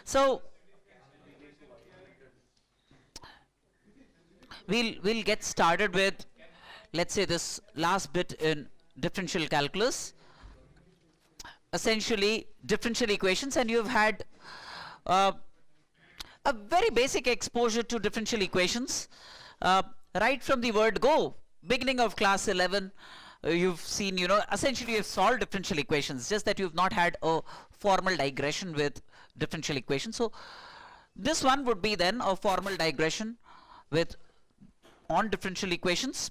So we'll get started with, let's say, this last bit in differential calculus, essentially differential equations, and you've had uh, a very basic exposure to differential equations right from the word go. Beginning of class 11, you've seen, essentially you've solved differential equations, just that you've not had a formal digression with differential equations. So this one would be then a formal digression with on differential equations.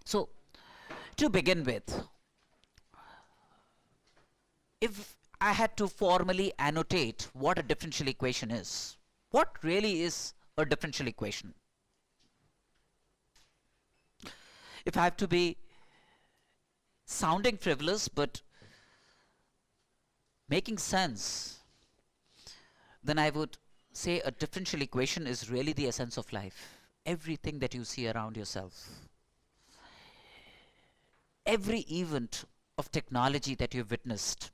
So to begin with, if I had to formally annotate what a differential equation is, what really is a differential equation? If I have to be sounding frivolous but making sense, then I would say a differential equation is really the essence of life. Everything that you see around yourself, every event of technology that you've witnessed,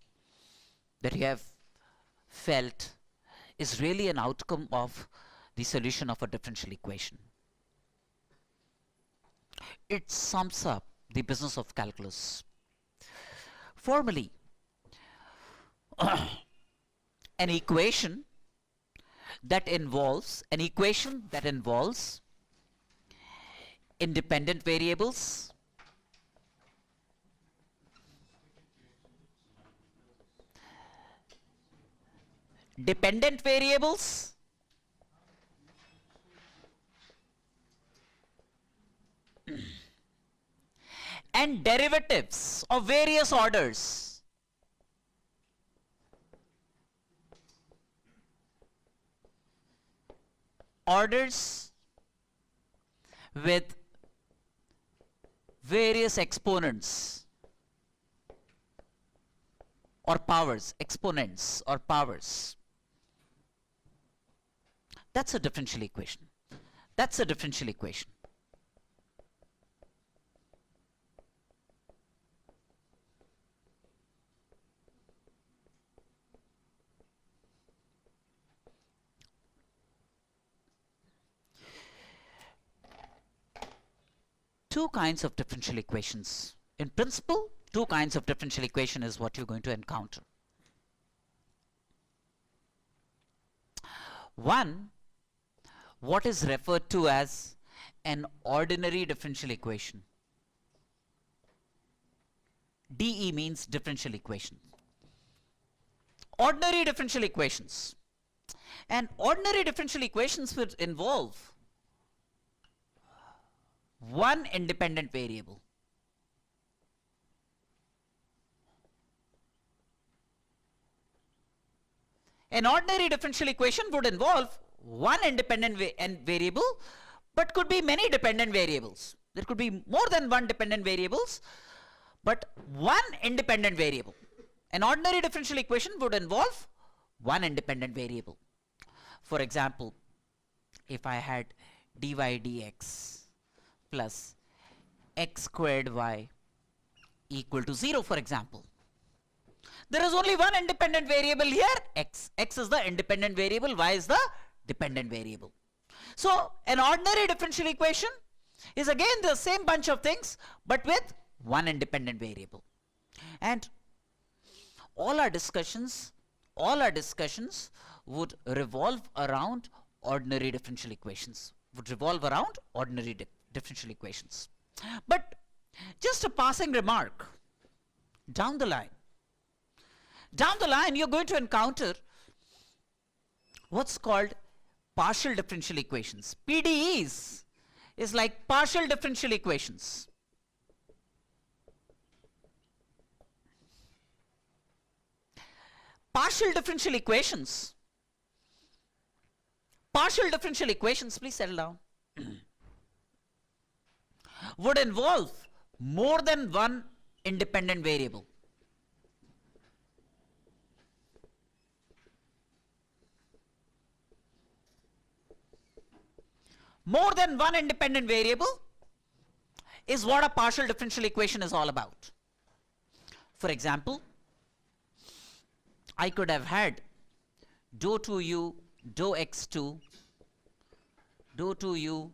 that you have felt, is really an outcome of the solution of a differential equation. It sums up the business of calculus. Formally, an equation that involves independent variables, dependent variables, and derivatives of various orders. Orders with various exponents or powers, exponents or powers. That's a differential equation. That's a differential equation. Two kinds of differential equations. In principle, two kinds of differential equation is what you're going to encounter. One, what is referred to as an ordinary differential equation. DE means differential equation. Ordinary differential equations. And ordinary differential equations would involve one independent variable. An ordinary differential equation would involve one independent variable, but could be many dependent variables. There could be more than one dependent variables, but one independent variable. An ordinary differential equation would involve one independent variable. For example, if I had dy dx plus x squared y equal to 0, for example. There is only one independent variable here, x. X is the independent variable, y is the dependent variable. So an ordinary differential equation is again the same bunch of things, but with one independent variable. And all our discussions would revolve around ordinary differential equations, differential equations. But just a passing remark, down the line you're going to encounter what's called partial differential equations. PDEs is like partial differential equations. Partial differential equations, please settle down, would involve more than one independent variable. More than one independent variable is what a partial differential equation is all about. For example, I could have had dou 2u, dou x2, dou 2u,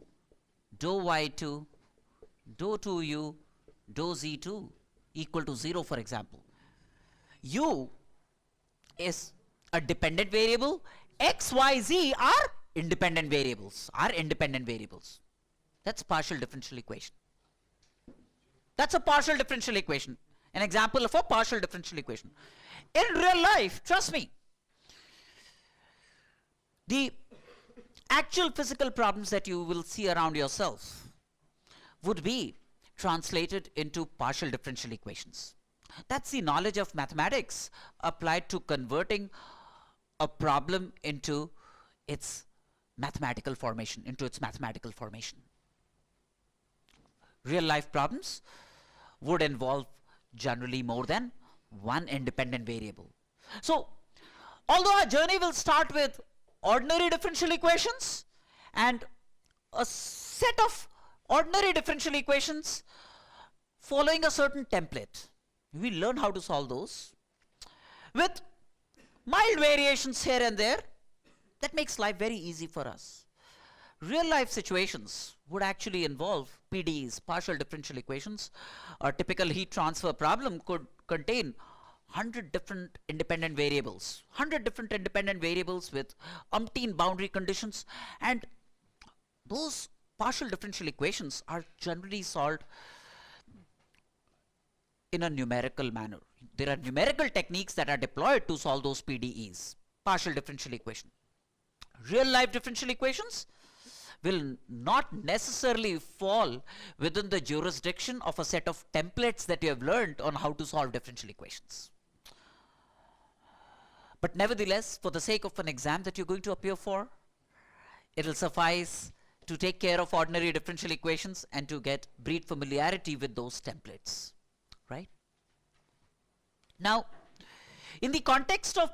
dou y2, dou 2u, dou z2 equal to 0, for example. U is a dependent variable, x, y, z are independent variables, That's partial differential equation. That's a partial differential equation. An example of a partial differential equation. In real life, trust me, the actual physical problems that you will see around yourself would be translated into partial differential equations. That's the knowledge of mathematics applied to converting a problem into its mathematical formation, Real life problems would involve generally more than one independent variable. So, although our journey will start with ordinary differential equations and a set of ordinary differential equations following a certain template, we learn how to solve those with mild variations here and there. That makes life very easy for us. Real life situations would actually involve PDEs, partial differential equations. A typical heat transfer problem could contain 100 different independent variables, with umpteen boundary conditions, and those partial differential equations are generally solved in a numerical manner. There are numerical techniques that are deployed to solve those PDEs, partial differential equation. Real life differential equations will not necessarily fall within the jurisdiction of a set of templates that you have learned on how to solve differential equations. But nevertheless, for the sake of an exam that you're going to appear for, it will suffice to take care of ordinary differential equations and to get brief familiarity with those templates, right? Now, in the context of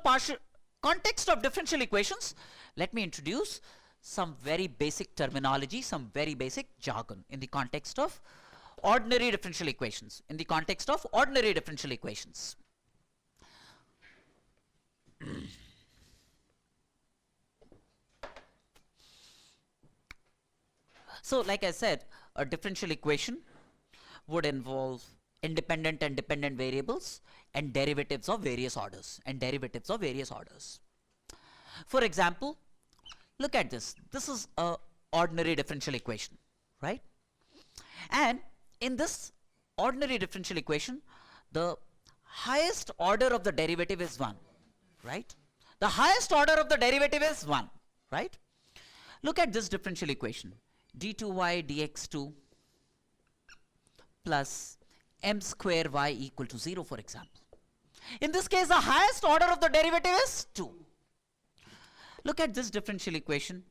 differential equations, let me introduce some very basic terminology, some very basic jargon in the context of ordinary differential equations. So, like I said, a differential equation would involve independent and dependent variables and derivatives of various orders. For example, look at this. This is a ordinary differential equation, right? And in this ordinary differential equation, the highest order of the derivative is 1, right? The highest order of the derivative is 1, right? Look at this differential equation. d2y dx2 plus m square y equal to 0, for example. In this case, the highest order of the derivative is 2. Look at this differential equation.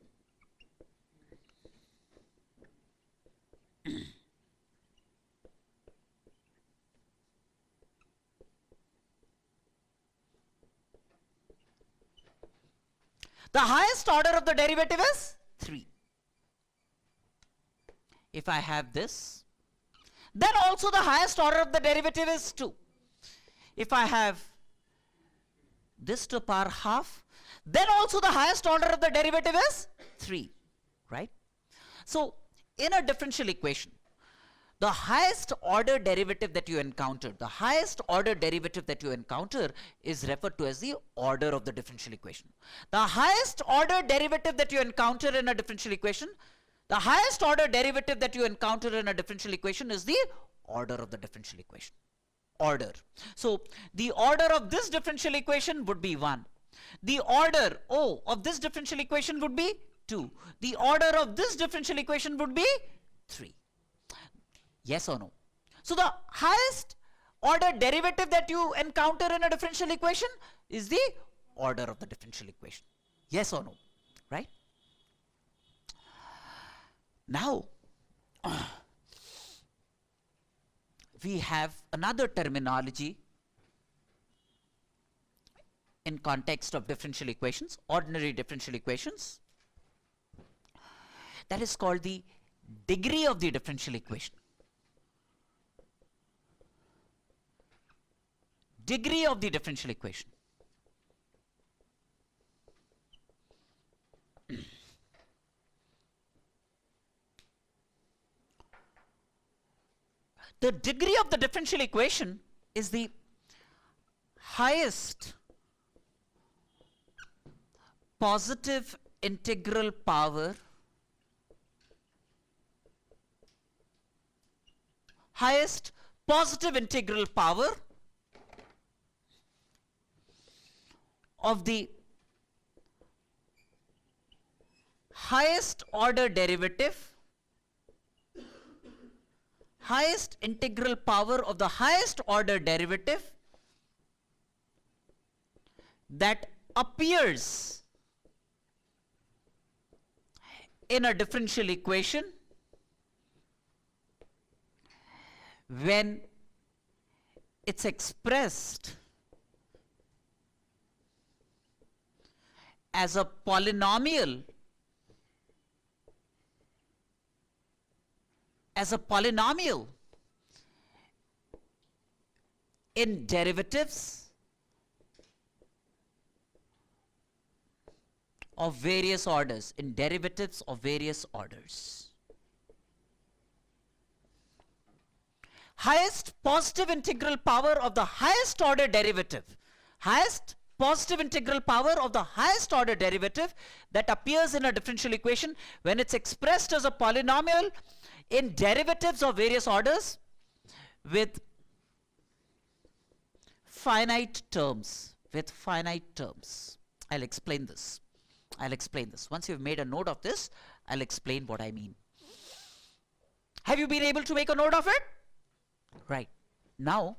The highest order of the derivative is 3. If I have this, then also the highest order of the derivative is 2. If I have this to the power half, then also the highest order of the derivative is 3, right? So, in a differential equation, the highest order derivative that you encounter, is referred to as the order of the differential equation. The highest order derivative that you encounter in a differential equation, is the order of the differential equation. So, the order of this differential equation would be 1. The order O of this differential equation would be 2. The order of this differential equation would be 3. Yes or no? So, the highest order derivative that you encounter in a differential equation is the order of the differential equation. Yes or no? Right? Now, we have another terminology in context of differential equations, ordinary differential equations, that is called the degree of the differential equation. Degree of the differential equation. The degree of the differential equation is the highest positive integral power of the highest order derivative, highest integral power of the highest order derivative that appears in a differential equation when it's expressed as a polynomial in derivatives of various orders, Highest positive integral power of the highest order derivative, that appears in a differential equation when it's expressed as a polynomial in derivatives of various orders with finite terms. I'll explain this. Once you've made a note of this, I'll explain what I mean. Have you been able to make a note of it? Right. Now,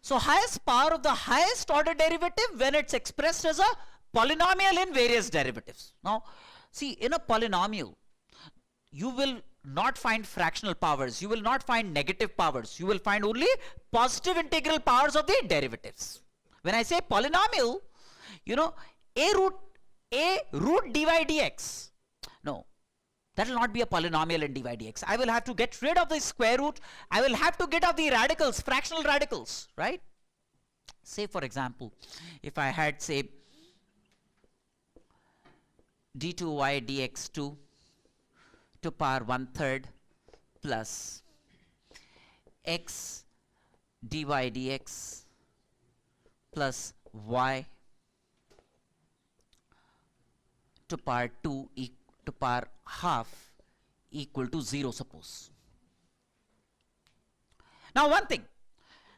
so highest power of the highest order derivative when it's expressed as a polynomial in various derivatives. Now, see, in a polynomial, you will not find fractional powers, you will not find negative powers, you will find only positive integral powers of the derivatives. When I say polynomial, you know, a root dy dx. No, that will not be a polynomial in dy dx. I will have to get rid of the square root. I will have to get off the radicals, fractional radicals, right? Say, for example, if I had, say, d2y dx2 to power 1/3 plus x dy dx plus y to power 2 to power half equal to 0, suppose. Now, one thing,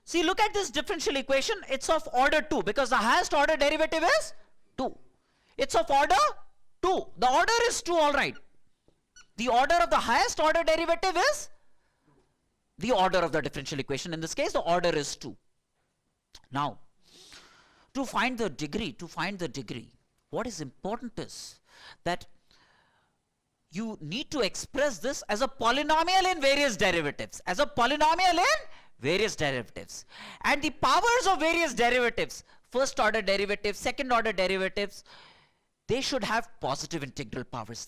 see, look at this differential equation. It's of order 2 because the highest order derivative is 2. It's of order 2. The order is 2, all right. The order of the highest order derivative is the order of the differential equation. In this case, the order is 2. Now, to find the degree, what is important is that you need to express this as a polynomial in various derivatives, and the powers of various derivatives, first order derivatives, second order derivatives, they should have positive integral powers.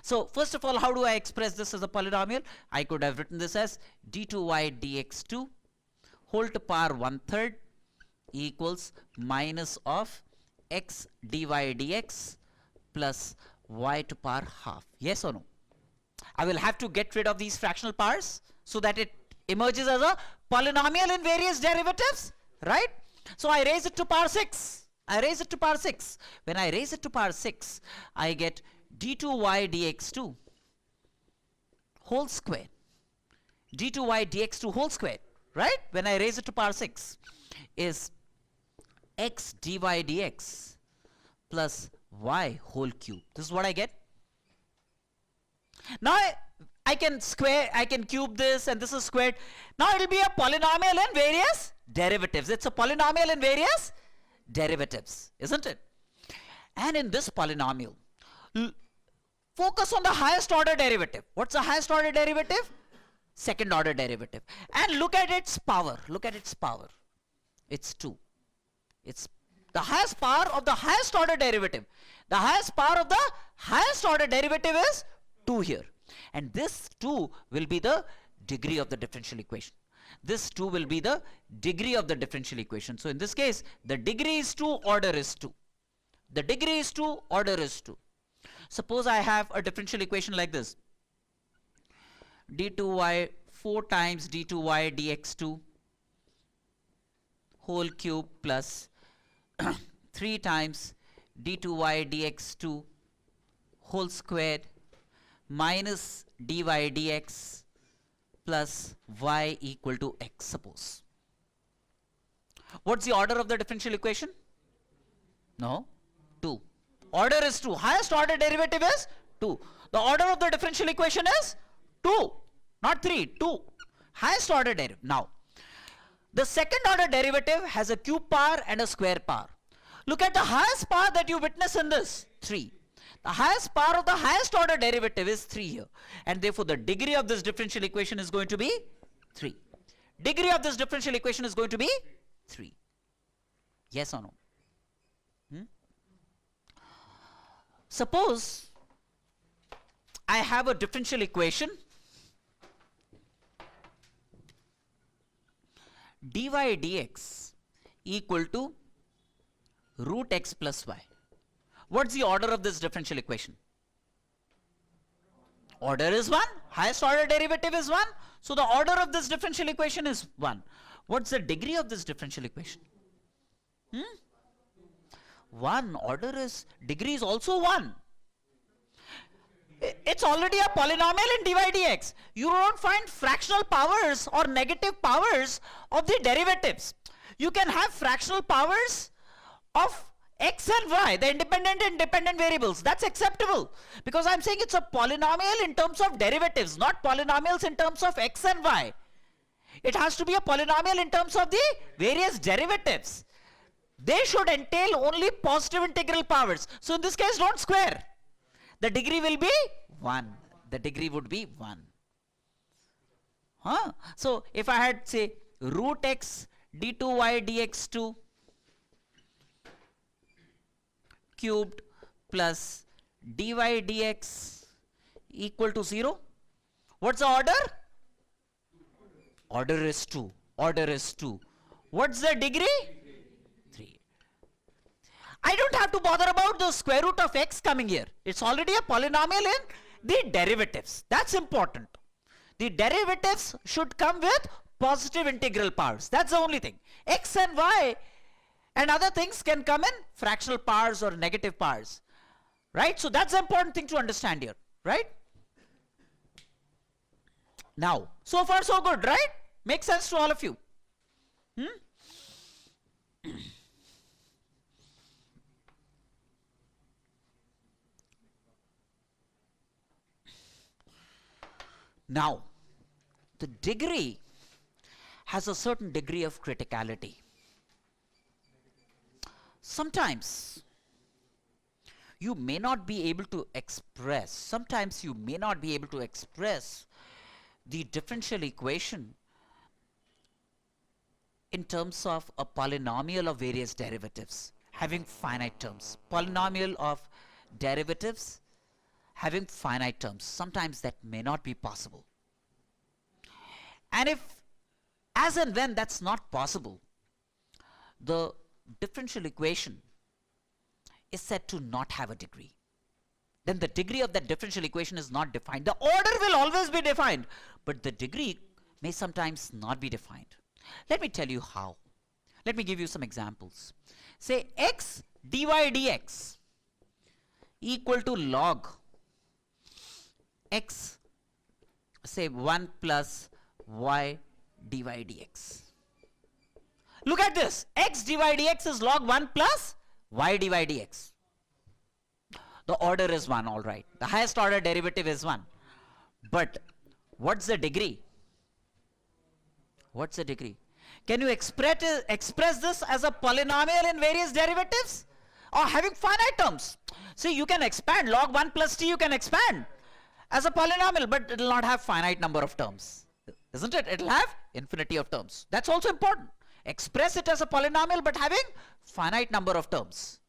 So first of all, how do I express this as a polynomial? I could have written this as d2y dx2 whole to power 1/3 equals minus of x dy dx plus y to power half. Yes or no? I will have to get rid of these fractional powers so that it emerges as a polynomial in various derivatives, right? So I raise it to power 6. When I raise it to power 6, I get d2y dx2 whole square. Right? When I raise it to power 6 is x dy dx plus y whole cube. This is what I get. Now I can cube this, and this is squared. Now it will be a polynomial in various derivatives. It's a polynomial in various derivatives, isn't it? And in this polynomial, focus on the highest order derivative. What's the highest order derivative? Second order derivative. And look at its power. It's 2. It's the highest power of the highest order derivative. The highest power of the highest order derivative is 2 here. And this 2 will be the degree of the differential equation. So in this case, the degree is 2, order is 2. Suppose I have a differential equation like this. d2y 4 times d2y dx2 whole cube plus 3 times d2y dx2 whole squared minus dy dx plus y equal to x, suppose. What's the order of the differential equation? No, 2. Order is 2. Highest order derivative is 2. The order of the differential equation is 2, not 3, 2. Highest order derivative. Now, the second order derivative has a cube power and a square power. Look at the highest power that you witness in this, 3. The highest power of the highest order derivative is 3 here. And therefore, the degree of this differential equation is going to be 3. Degree of this differential equation is going to be 3. Yes or no? Suppose I have a differential equation dy dx equal to root x plus y. What's the order of this differential equation? Order is 1. Highest order derivative is 1. So the order of this differential equation is 1. What's the degree of this differential equation? 1. Order is, degree is also 1. It's already a polynomial in dy dx. You don't find fractional powers or negative powers of the derivatives. You can have fractional powers of x and y, the independent and dependent variables. That's acceptable, because I'm saying it's a polynomial in terms of derivatives, not polynomials in terms of x and y. It has to be a polynomial in terms of the various derivatives. They should entail only positive integral powers. So in this case, don't square. The degree will be 1. The degree would be 1. So if I had, say, root x d2y dx2 cubed plus dy dx equal to 0, what's the order? Order is 2. Order is 2. What's the degree? 3. I don't have to bother about the square root of x coming here. It's already a polynomial in the derivatives. That's important. The derivatives should come with positive integral powers. That's the only thing. X and y and other things can come in fractional powers or negative powers. Right? So that's the important thing to understand here. Right? Now, so far so good, right? Makes sense to all of you. Now, the degree has a certain degree of criticality. Sometimes you may not be able to express, the differential equation in terms of a polynomial of various derivatives having finite terms. Polynomial of derivatives having finite terms. Sometimes that may not be possible. And if, as and when that's not possible, the differential equation is said to not have a degree. Then the degree of that differential equation is not defined. The order will always be defined, but the degree may sometimes not be defined. Let me tell you how. Let me give you some examples. Say x dy dx equal to log x, say 1 plus y dy dx. Look at this. X dy dx is log 1 plus y dy dx. The order is 1, all right. The highest order derivative is 1. But what's the degree? What's the degree? Can you express this as a polynomial in various derivatives? Or having finite terms? See, you can expand. Log 1 plus t you can expand as a polynomial, but it will not have finite number of terms. Isn't it? It will have infinity of terms. That's also important. Express it as a polynomial, but having finite number of terms.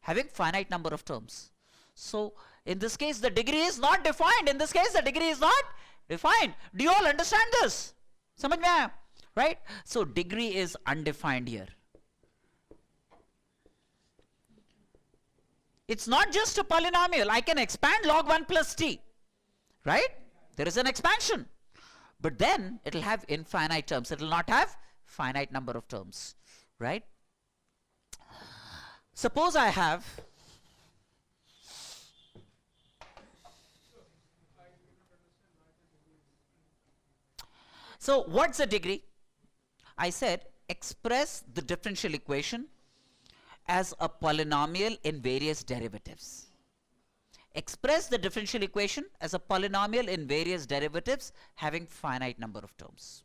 Having finite number of terms. So, in this case, the degree is not defined. In this case, the degree is not defined. Do you all understand this? Samajh mein aaya? Right? So, degree is undefined here. It's not just a polynomial. I can expand log 1 plus t, right? There is an expansion. But then it will have infinite terms. It will not have finite number of terms, right? Suppose I have so what's the degree? I said express the differential equation as a polynomial in various derivatives. Express the differential equation as a polynomial in various derivatives having finite number of terms.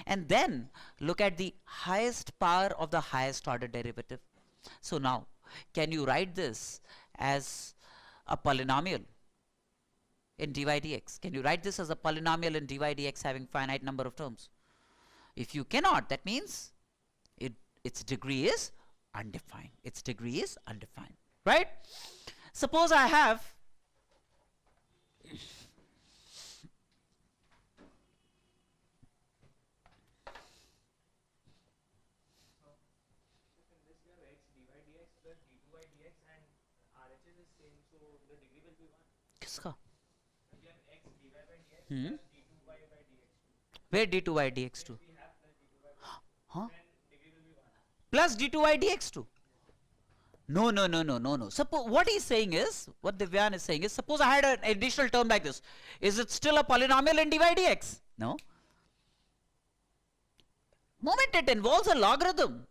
And then look at the highest power of the highest order derivative. So now, can you write this as a polynomial in dy dx? Can you write this as a polynomial in dy dx having finite number of terms? If you cannot, that means its degree is undefined. Its degree is undefined, right? Suppose I have किसका? Where d2y dx2? Huh? Plus d2y dx2. No. Suppose what he's saying is, what Divyan is saying is, suppose I had an additional term like this. Is it still a polynomial in dy dx? No. Moment it involves a logarithm.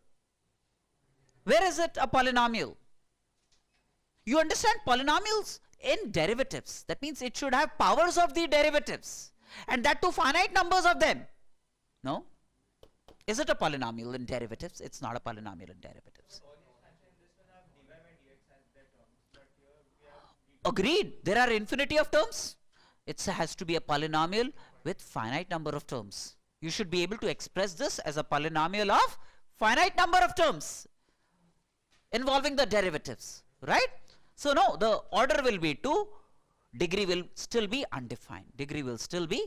Where is it a polynomial? You understand polynomials in derivatives. That means it should have powers of the derivatives. And that too finite numbers of them. No? Is it a polynomial in derivatives? It's not a polynomial in derivatives. Agreed. There are infinity of terms. It has to be a polynomial with finite number of terms. You should be able to express this as a polynomial of finite number of terms involving the derivatives, right? So no, the order will be 2, degree will still be undefined. Degree will still be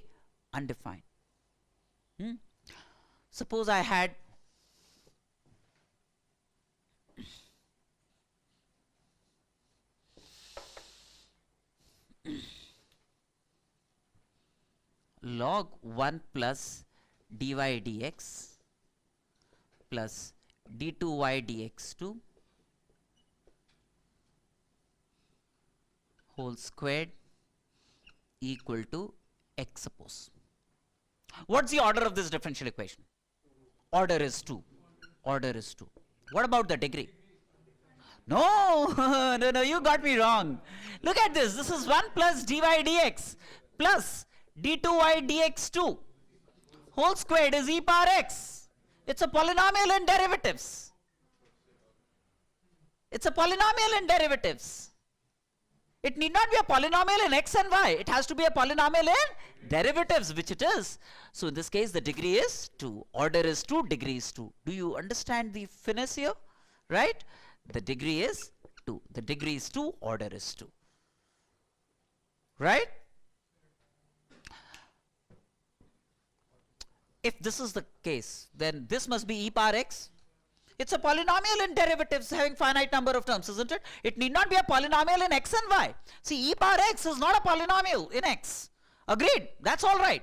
undefined. Suppose I had log 1 plus dy dx plus d2y dx2 whole squared equal to x, suppose. What's the order of this differential equation? Order is 2. Order is 2. What about the degree? No, no, you got me wrong. Look at this. This is 1 plus dy dx plus d2y dx2 whole squared is e power x. It's a polynomial in derivatives. It's a polynomial in derivatives. It need not be a polynomial in x and y. It has to be a polynomial in derivatives, which it is. So in this case, the degree is 2. Order is 2, degree is 2. Do you understand the finesse here? Right? The degree is 2. The degree is 2, order is 2. Right? If this is the case, then this must be e power x. It's a polynomial in derivatives having finite number of terms, isn't it? It need not be a polynomial in x and y. See, e power x is not a polynomial in x. Agreed? That's all right.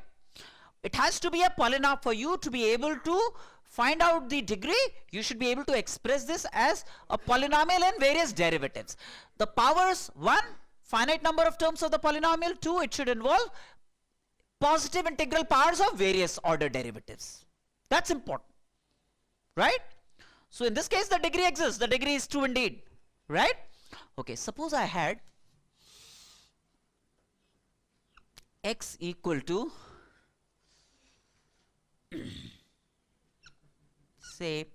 It has to be a polynomial. For you to be able to find out the degree, you should be able to express this as a polynomial in various derivatives. The powers, 1, finite number of terms of the polynomial. 2, it should involve positive integral powers of various order derivatives. That's important. Right? So in this case, the degree exists. The degree is 2 indeed. Right? Okay, suppose I had x equal to say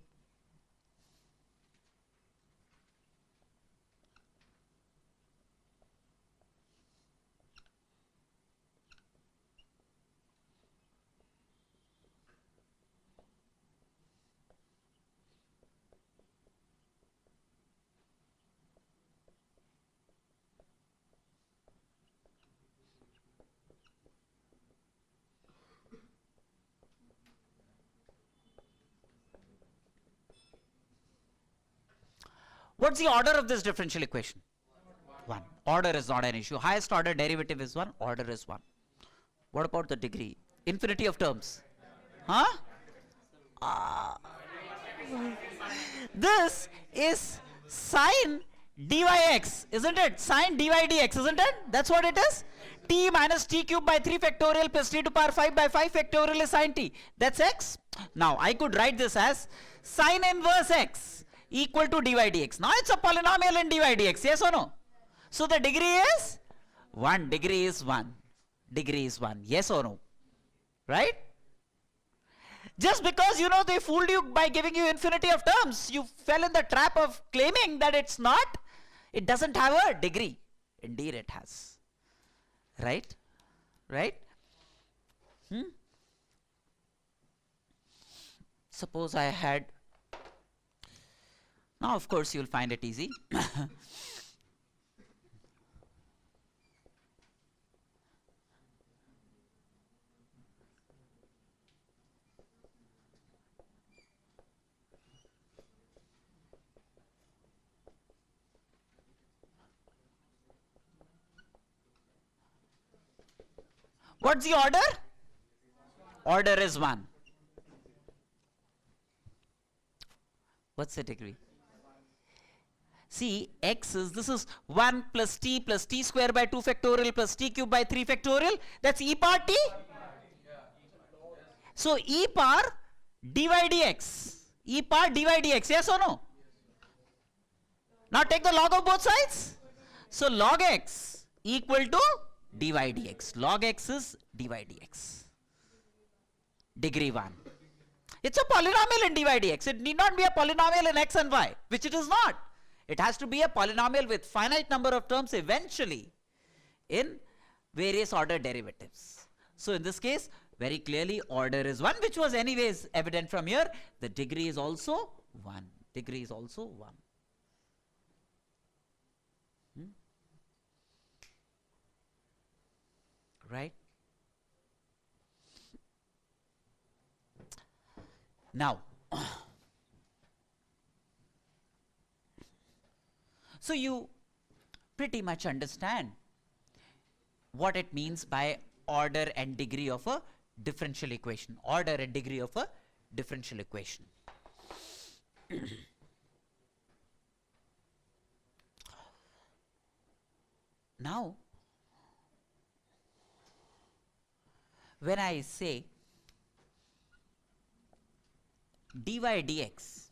what's the order of this differential equation? Order is not an issue. Highest order derivative is 1, order is 1. What about the degree? Infinity of terms. Huh? This is sine dyx, isn't it? Sine dy dx, isn't it? That's what it is. T minus t cube by 3 factorial plus t to power 5 by 5 factorial is sine t. That's x. Now I could write this as sine inverse x equal to dy dx. Now it's a polynomial in dy dx, yes or no? So the degree is 1. Degree is 1. Degree is 1. Yes or no? Right? Just because, you know, they fooled you by giving you infinity of terms, you fell in the trap of claiming that it's not. It doesn't have a degree. Indeed it has. Right? Right? Suppose I had, now of course you'll find it easy. What's the order? Order is 1. What's the degree? See, x is, this is 1 plus t square by 2 factorial plus t cube by 3 factorial. That's e power t. So e power dy dx. E power dy dx, yes or no? Now take the log of both sides. So log x equal to dy dx. Log x is dy dx. Degree 1. It's a polynomial in dy dx. It need not be a polynomial in x and y, which it is not. It has to be a polynomial with finite number of terms eventually in various order derivatives. So in this case, very clearly order is 1, which was anyways evident from here. The degree is also 1. Degree is also 1. Right? Now, so you pretty much understand what it means by order and degree of a differential equation. Order and degree of a differential equation. Now, when I say dy dx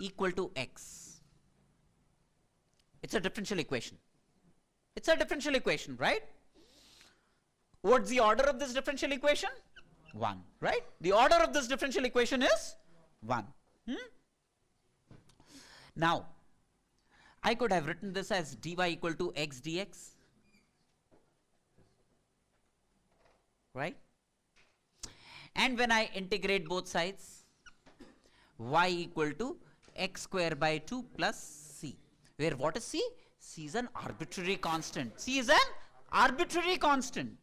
equal to x, it's a differential equation. It's a differential equation, right? What's the order of this differential equation? 1, right? The order of this differential equation is 1. Now, I could have written this as dy equal to x dx, right? And when I integrate both sides, y equal to x square by 2 plus c, where what is c? C is an arbitrary constant. C is an arbitrary constant.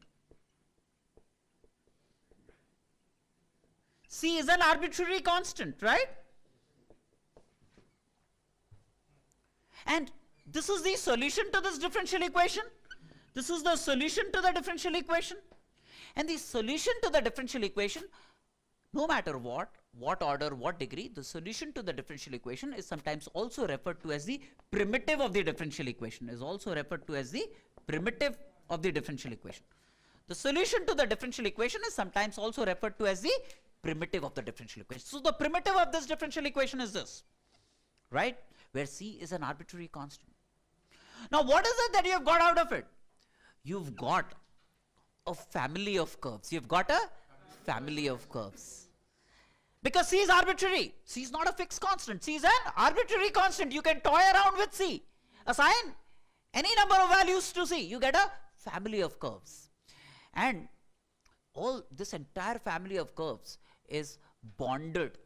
C is an arbitrary constant, right? And this is the solution to this differential equation. This is the solution to the differential equation. And the solution to the differential equation, no matter what order, what degree, the solution to the differential equation is sometimes also referred to as the primitive of the differential equation, is also referred to as the primitive of the differential equation. The solution to the differential equation is sometimes also referred to as the primitive of the differential equation. So the primitive of this differential equation is this, right? Where c is an arbitrary constant. Now what is it that you have got out of it? You've got a family of curves. You've got a family of curves. Because c is arbitrary. C is not a fixed constant. C is an arbitrary constant. You can toy around with c. Assign any number of values to c. You get a family of curves. And all this entire family of curves is bonded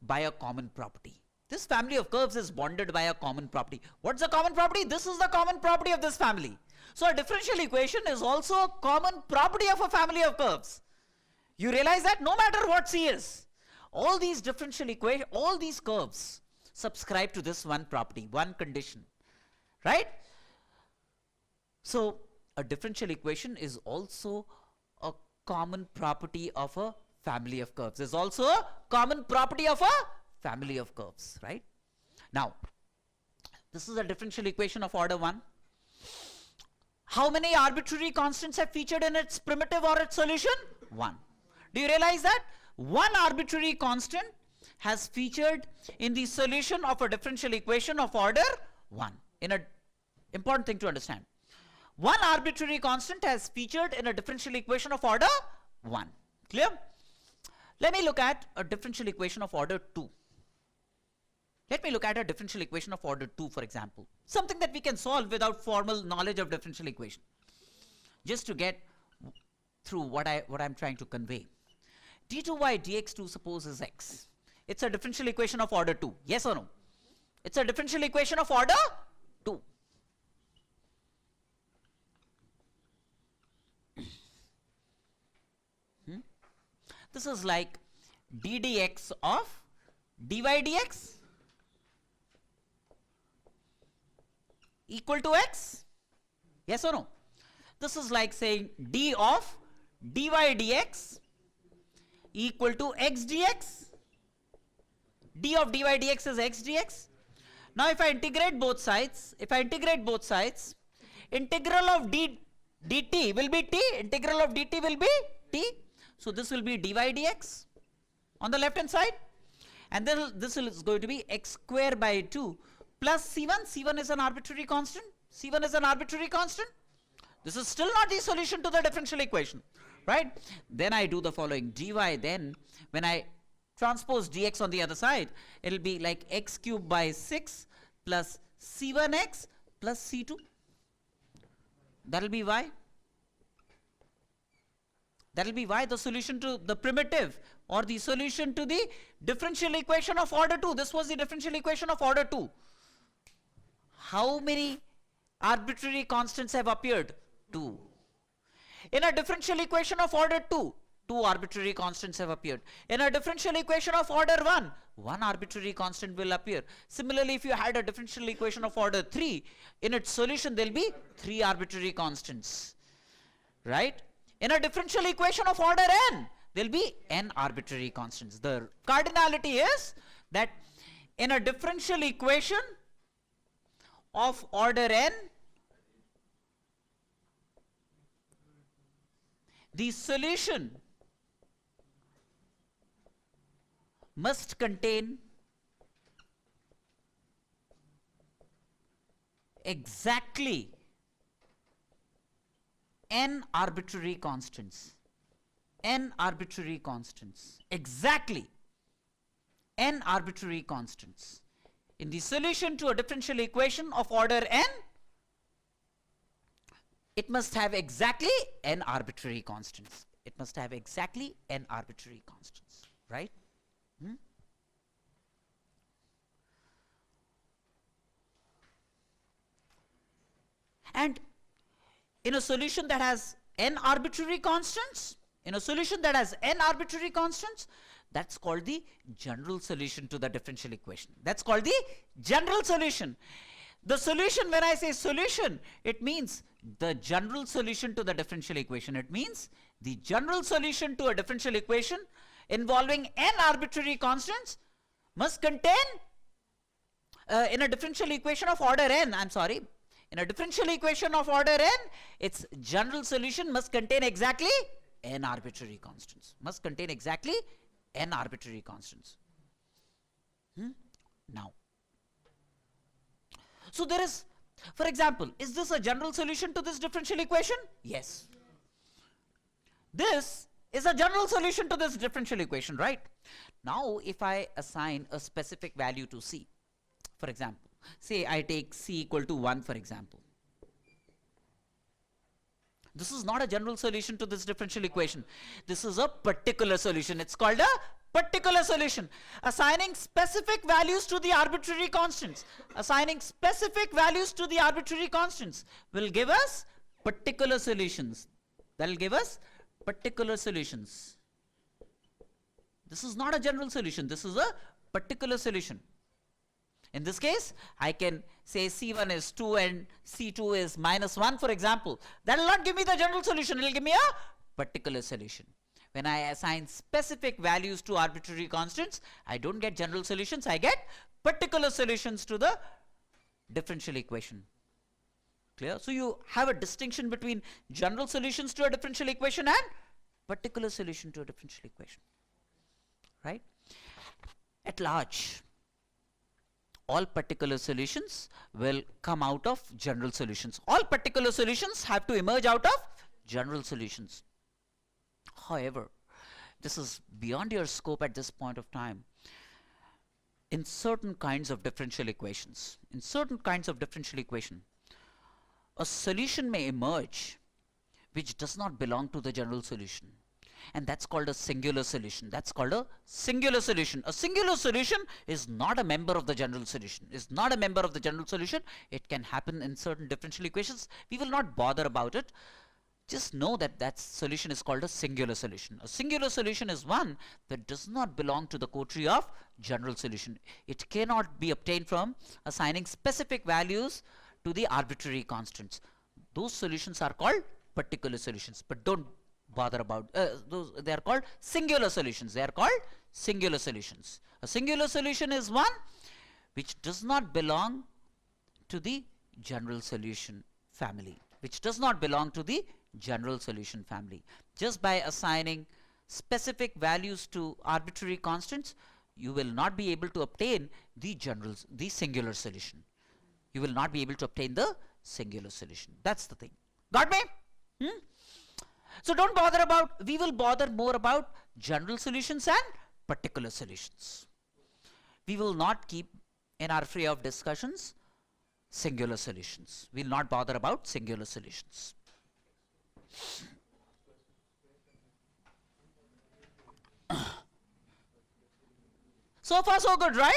by a common property. This family of curves is bonded by a common property. What's the common property? This is the common property of this family. So a differential equation is also a common property of a family of curves. You realize that no matter what c is, all these differential equations, all these curves subscribe to this one property, one condition, right? So a differential equation is also a common property of a family of curves. Is also a common property of a family of curves, right? Now, this is a differential equation of order 1. How many arbitrary constants have featured in its primitive or its solution? 1. Do you realize that? One arbitrary constant has featured in the solution of a differential equation of order 1. In a important thing to understand. One arbitrary constant has featured in a differential equation of order 1. Clear? Let me look at a differential equation of order 2. Let me look at a differential equation of order 2, for example. Something that we can solve without formal knowledge of differential equation. Just to get through what I'm trying to convey. d2y dx2 suppose is x. It's a differential equation of order 2. Yes or no? It's a differential equation of order 2. This is like d dx of dy dx equal to x. Yes or no? This is like saying d of dy dx equal to x dx. d of dy dx is x dx. Now if I integrate both sides, integral of dt will be t, integral of dt will be t. So this will be dy dx on the left hand side, and then this is going to be x square by 2 plus c1. c1 is an arbitrary constant. c1 is an arbitrary constant. This is still not the solution to the differential equation, right? Then I do the following. dy, then when I transpose dx on the other side, it will be like x cubed by 6 plus c1x plus c2. That will be y. That will be y, the solution to the primitive or the solution to the differential equation of order 2. This was the differential equation of order 2. How many arbitrary constants have appeared? 2. In a differential equation of order 2, 2 arbitrary constants have appeared. In a differential equation of order 1, 1 arbitrary constant will appear. Similarly, if you had a differential equation of order 3, in its solution there will be 3 arbitrary constants, right? In a differential equation of order n, there will be n arbitrary constants. The cardinality is that in a differential equation of order n, the solution must contain exactly n arbitrary constants. N arbitrary constants. Exactly n arbitrary constants. In the solution to a differential equation of order n, it must have exactly n arbitrary constants. It must have exactly n arbitrary constants, right? And in a solution that has n arbitrary constants, that's called the general solution to the differential equation. That's called the general solution. The solution, when I say solution, it means the general solution to the differential equation. It means the general solution to a differential equation involving n arbitrary constants must contain, in a differential equation of order n, in a differential equation of order n, its general solution must contain exactly n arbitrary constants. Must contain exactly n arbitrary constants. Now, so there is, for example, is this a general solution to this differential equation? Yes. This is a general solution to this differential equation, right? Now, if I assign a specific value to c, for example, say I take c equal to 1, for example. This is not a general solution to this differential equation. This is a particular solution. It's called a particular solution. Assigning specific values to the arbitrary constants. Assigning specific values to the arbitrary constants will give us particular solutions. That will give us particular solutions. This is not a general solution. This is a particular solution. In this case, I can say C1 is 2 and C2 is minus 1, for example. That will not give me the general solution. It will give me a particular solution. When I assign specific values to arbitrary constants, I don't get general solutions. I get particular solutions to the differential equation. Clear? So you have a distinction between general solutions to a differential equation and particular solution to a differential equation. Right? At large, all particular solutions will come out of general solutions. All particular solutions have to emerge out of general solutions. However, this is beyond your scope at this point of time. In certain kinds of differential equations, a solution may emerge which does not belong to the general solution. And that's called a singular solution. That's called a singular solution. A singular solution is not a member of the general solution. It can happen in certain differential equations. We will not bother about it. Just know that that solution is called a singular solution. A singular solution is one that does not belong to the coterie of general solution. It cannot be obtained from assigning specific values to the arbitrary constants. Those solutions are called particular solutions, but don't bother about those. They are called singular solutions. A singular solution is one which does not belong to the general solution family. Just by assigning specific values to arbitrary constants, you will not be able to obtain the singular solution. That's the thing. Got me? So don't bother about, we will bother more about general solutions and particular solutions. We will not keep in our free of discussions singular solutions. We will not bother about singular solutions. So far so good, right?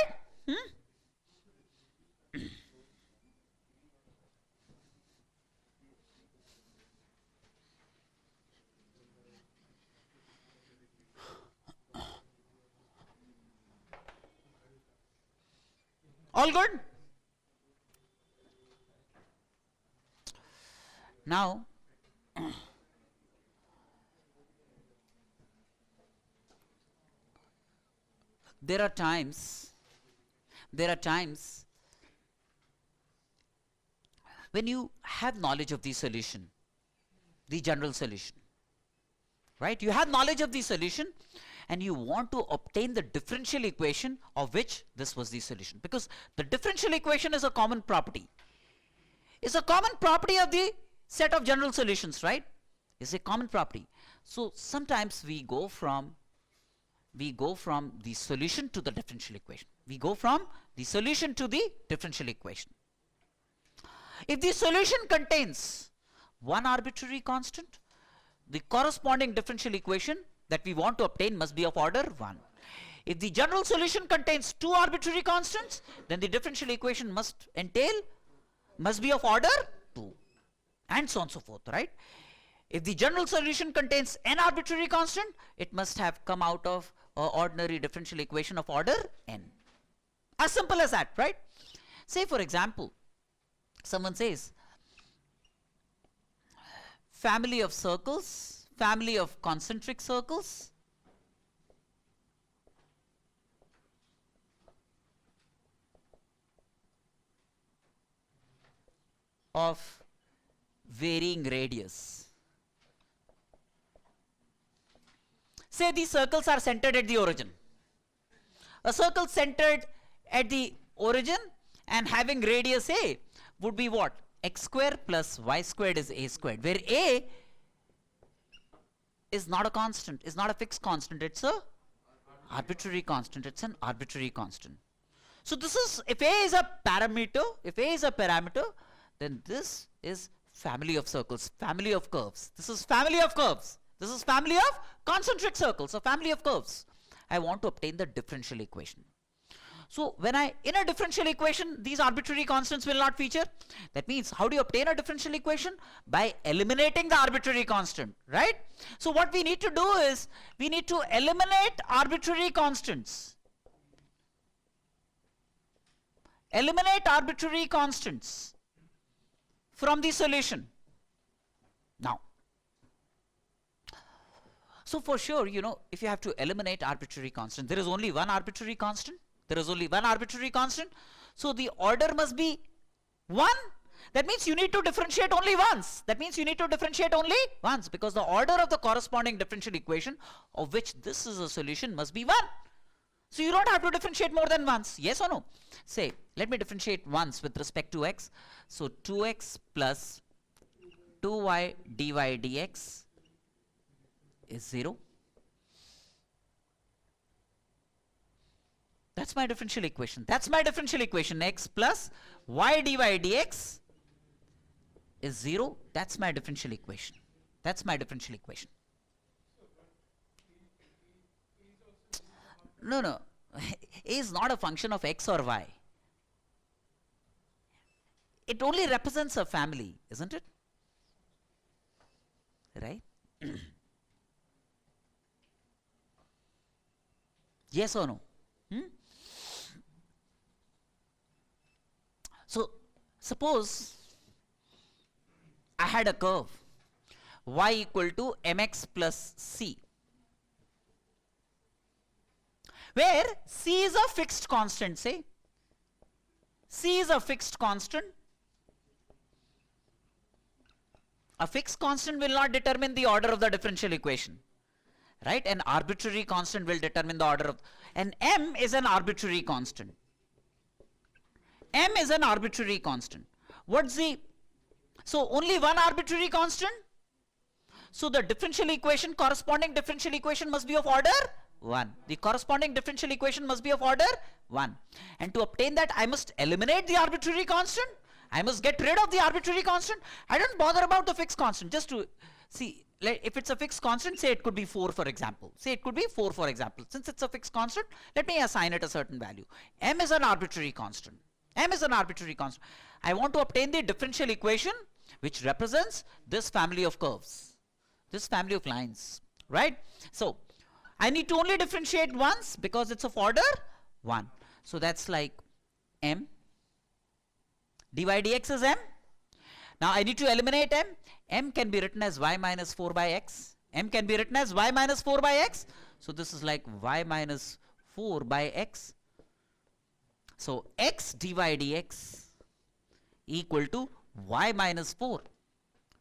All good? Now, there are times when you have knowledge of the solution, the general solution, right? You have knowledge of the solution and you want to obtain the differential equation of which this was the solution, because the differential equation is a common property. It's a common property of the set of general solutions, right? It's a common property. So sometimes we go from the solution to the differential equation. If the solution contains one arbitrary constant, the corresponding differential equation that we want to obtain must be of order 1. If the general solution contains two arbitrary constants, then the differential equation must be of order 2, and so on and so forth, right? If the general solution contains n arbitrary constant, it must have come out of an ordinary differential equation of order n. As simple as that, right? Say for example, someone says family of circles, family of concentric circles of varying radius. Say these circles are centered at the origin. A circle centered at the origin and having radius a would be what? X square plus y squared is a squared, where a is not a constant, is not a fixed constant, it's a arbitrary constant, it's an arbitrary constant. So this is, if a is a parameter, then this is family of circles, family of curves. This is family of curves. This is family of concentric circles, a family of curves. I want to obtain the differential equation. So when in a differential equation, these arbitrary constants will not feature. That means, how do you obtain a differential equation? By eliminating the arbitrary constant, right? So what we need to do is, we need to eliminate arbitrary constants. eliminate arbitrary constants from the solution. Now, so for sure, you know, if you have to eliminate arbitrary constant, there is only one arbitrary constant. There is only one arbitrary constant. So the order must be 1. That means you need to differentiate only once. That means you need to differentiate only once, because the order of the corresponding differential equation of which this is a solution must be 1. So you don't have to differentiate more than once. Yes or no? Say, let me differentiate once with respect to x. So 2x plus 2y dy dx is 0. That's my differential equation. That's my differential equation. X plus y dy dx is 0. That's my differential equation. That's my differential equation. No, no. A is not a function of x or y. It only represents a family, isn't it? Right? Yes or no? So, suppose I had a curve y equal to mx plus c, where c is a fixed constant. Say c is a fixed constant. A fixed constant will not determine the order of the differential equation, right? An arbitrary constant will determine the order of, and m is an arbitrary constant. M is an arbitrary constant. What's the, so only one arbitrary constant? So the differential equation, corresponding differential equation must be of order 1. The corresponding differential equation must be of order 1. And to obtain that, I must eliminate the arbitrary constant. I must get rid of the arbitrary constant. I don't bother about the fixed constant. Just to see, if it's a fixed constant, say it could be 4, for example. Say it could be 4, for example. Since it's a fixed constant, let me assign it a certain value. M is an arbitrary constant. M is an arbitrary constant. I want to obtain the differential equation which represents this family of curves, this family of lines, right? So I need to only differentiate once because it's of order 1. So that's like m, dy dx is m. Now I need to eliminate m. M can be written as y minus 4 by x. M can be written as y minus 4 by x. So this is like y minus 4 by x. So x dy dx equal to y minus 4.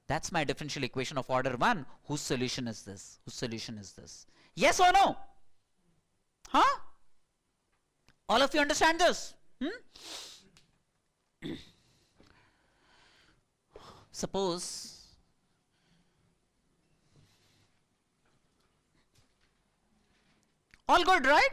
That's my differential equation of order 1. Whose solution is this? Whose solution is this? Yes or no? Huh? All of you understand this? Suppose all good, right?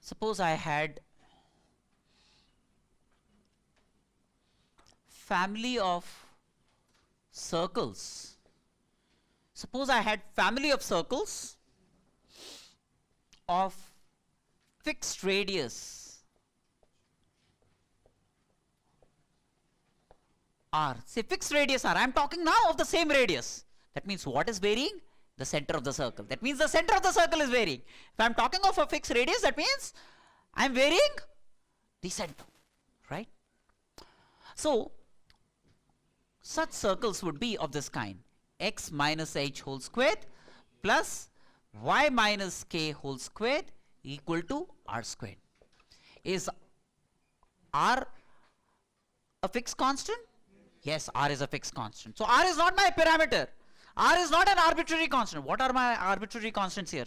Suppose I had family of circles. Suppose I had family of circles of fixed radius r. Say fixed radius r. I am talking now of the same radius. That means what is varying? The center of the circle. That means the center of the circle is varying. If I am talking of a fixed radius, that means I am varying the center, right? So such circles would be of this kind: x minus h whole squared plus y minus k whole squared equal to r squared. Is r a fixed constant? Yes, r is a fixed constant. So r is not my parameter. R is not an arbitrary constant. What are my arbitrary constants here?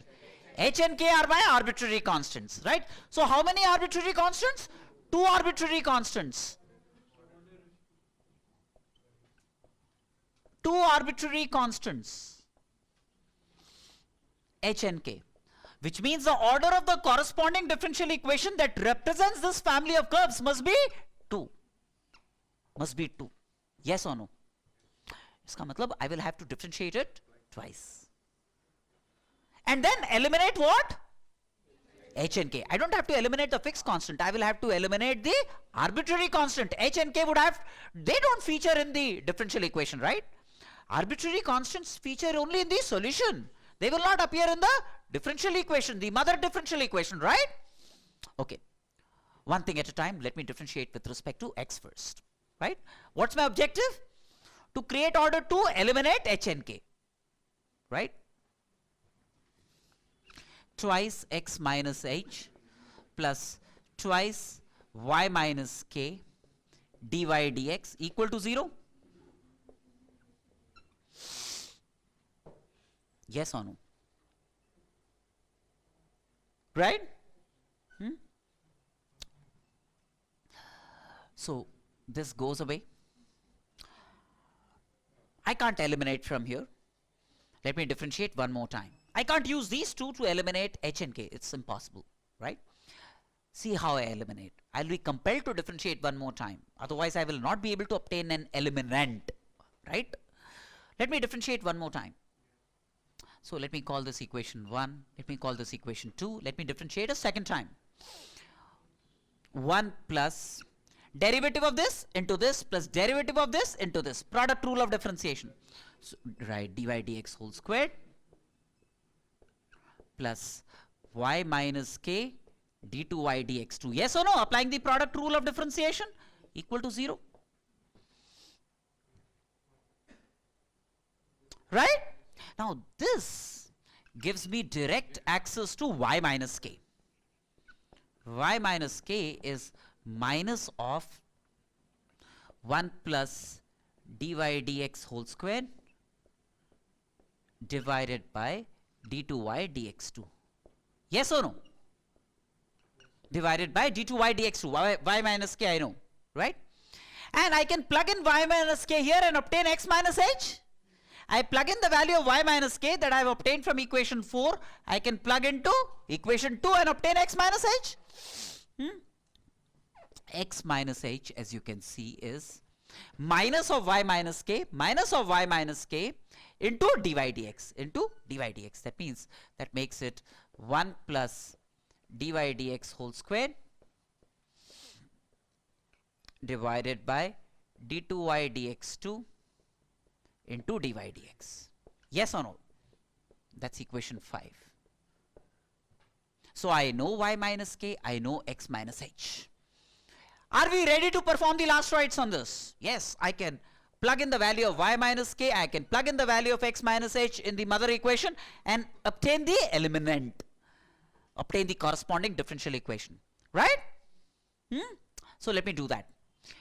H and k are my arbitrary constants, right? So how many arbitrary constants? 2 arbitrary constants. 2 arbitrary constants, h and k, which means the order of the corresponding differential equation that represents this family of curves must be 2. Must be 2. Yes or no? इसका मतलब I will have to differentiate it twice. And then eliminate what? h and k. I don't have to eliminate the fixed constant. I will have to eliminate the arbitrary constant. H and k would have, they don't feature in the differential equation, right? Arbitrary constants feature only in the solution. They will not appear in the differential equation, the mother differential equation, right? Okay. One thing at a time. Let me differentiate with respect to x first, right? What's my objective? To create order 2, eliminate h and k, right? Twice x minus h plus twice y minus k dy dx equal to 0. Yes or no? Right? So this goes away. I can't eliminate from here. Let me differentiate one more time. I can't use these two to eliminate h and k. It's impossible, right? See how I eliminate. I'll be compelled to differentiate one more time. Otherwise, I will not be able to obtain an eliminant, right? Let me differentiate one more time. So let me call this equation 1. Let me call this equation 2. Let me differentiate a second time. 1 plus derivative of this into this plus derivative of this into this. Product rule of differentiation. So, right, dy dx whole squared plus y minus k d2y dx2. Yes or no? Applying the product rule of differentiation equal to 0. Right? Now this gives me direct access to y minus k. Y minus k is minus of 1 plus dy dx whole squared divided by d2y dx2. Yes or no? Divided by d2y dx2. Y minus k I know, right? And I can plug in y minus k here and obtain x minus h. I plug in the value of y minus k that I have obtained from equation 4. I can plug into equation 2 and obtain x minus h. X minus h, as you can see, is minus of y minus k into dy dx into dy dx. That means that makes it 1 plus dy dx whole squared divided by d2y dx2 into dy dx. Yes or no? That's equation 5. So I know y minus k, I know x minus h. Are we ready to perform the last rites on this? Yes, I can plug in the value of y minus k, I can plug in the value of x minus h in the mother equation and obtain the eliminant, obtain the corresponding differential equation, right? So let me do that.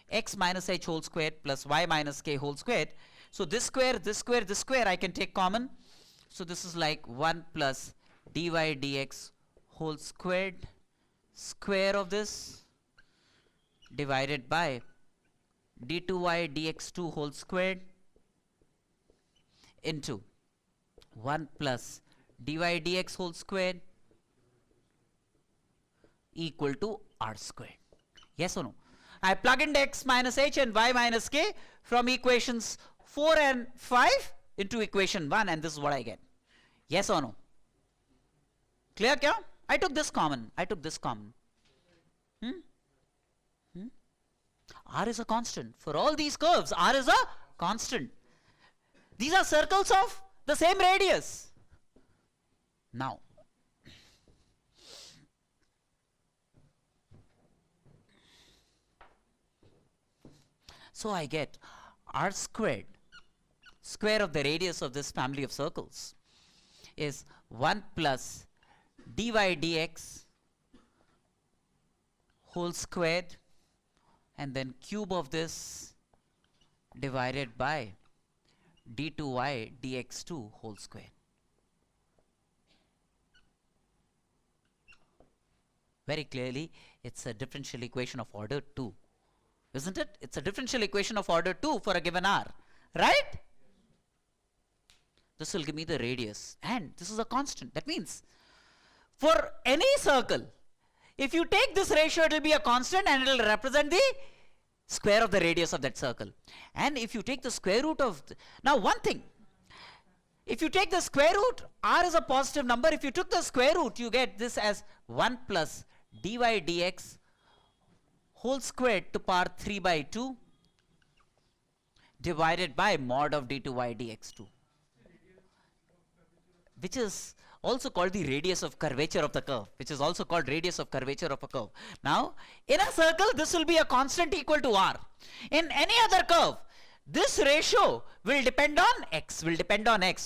X minus h whole squared plus y minus k whole squared. So this square, this square, this square I can take common. So this is like 1 plus dy dx whole squared square of this divided by d2y dx2 whole squared into 1 plus dy dx whole squared equal to r squared. Yes or no? I plug in x minus h and y minus k from equations 4 and 5 into equation 1 and this is what I get. Yes or no? Clear kya? I took this common. I took this common. R is a constant. For all these curves, R is a constant. These are circles of the same radius. Now, so I get R squared, square of the radius of this family of circles, is 1 plus dy dx whole squared and then cube of this divided by d2y dx2 whole square. Very clearly, it's a differential equation of order 2. Isn't it? It's a differential equation of order 2 for a given r, right? This will give me the radius and this is a constant. That means for any circle, if you take this ratio, it will be a constant and it will represent the square of the radius of that circle. And if you take the square root of now one thing, If you take the square root, r is a positive number. If you took the square root, you get this as 1 plus dy dx whole squared to power 3 by 2 divided by mod of d2y dx2, which is also called the radius of curvature of the curve, which is also called radius of curvature of a curve. Now, in a circle, this will be a constant equal to r. In any other curve, this ratio will depend on x, will depend on x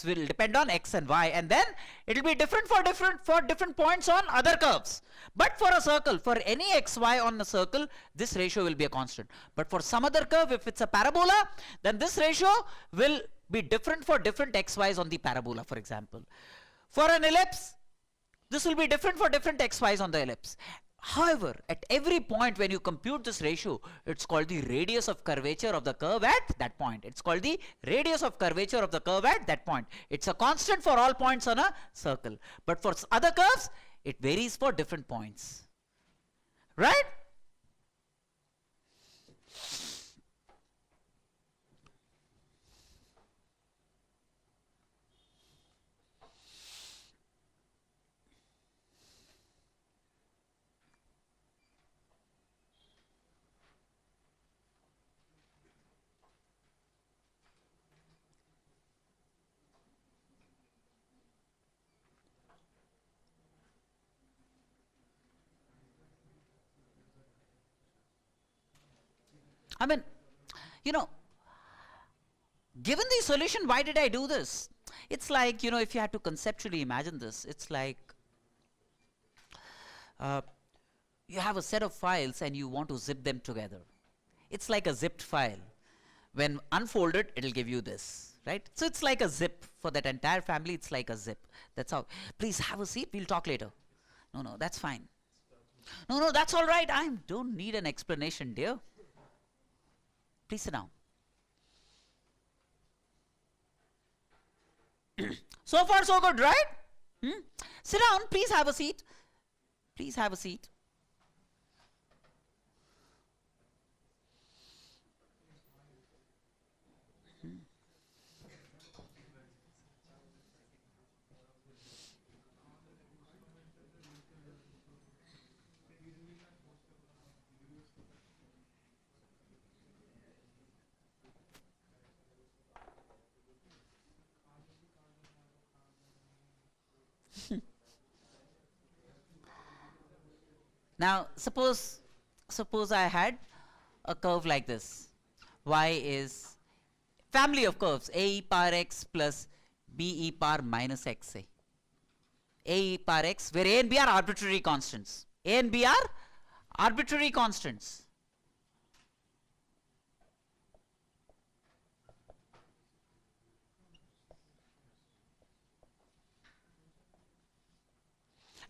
and y, and then it will be different for different points on other curves. But for a circle, for any xy on a circle, this ratio will be a constant. But for some other curve, if it's a parabola, then this ratio will be different for different xy's on the parabola, for example. For an ellipse, this will be different for different xy's on the ellipse. However, at every point when you compute this ratio, it's called the radius of curvature of the curve at that point. It's called the radius of curvature of the curve at that point. It's a constant for all points on a circle. But for other curves, it varies for different points. Right? I mean, you know, given the solution, why did I do this? It's like, you know, if you had to conceptually imagine this, it's like you have a set of files and you want to zip them together. It's like a zipped file. When unfolded, it'll give you this, right? So it's like a zip. For that entire family, it's like a zip. That's how. Please have a seat. We'll talk later. No, that's fine. No, that's all right. I don't need an explanation, dear. Please sit down. So far, so good, right? Sit down. Please have a seat. Please have a seat. Now, suppose I had a curve like this. Y is family of curves, a e power x plus b e power minus x, say. A e power x, where a and b are arbitrary constants. A and b are arbitrary constants.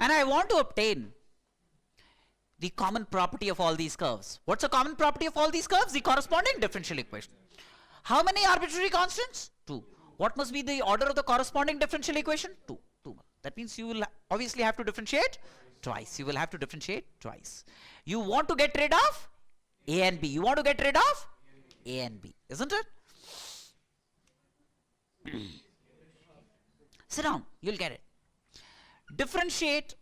And I want to obtain the common property of all these curves. What's the common property of all these curves? The corresponding differential equation. How many arbitrary constants? 2. What must be the order of the corresponding differential equation? 2. That means you will obviously have to differentiate twice. You will have to differentiate twice. You want to get rid of a and b. You want to get rid of a and b, isn't it? Sit down. You'll get it. Differentiate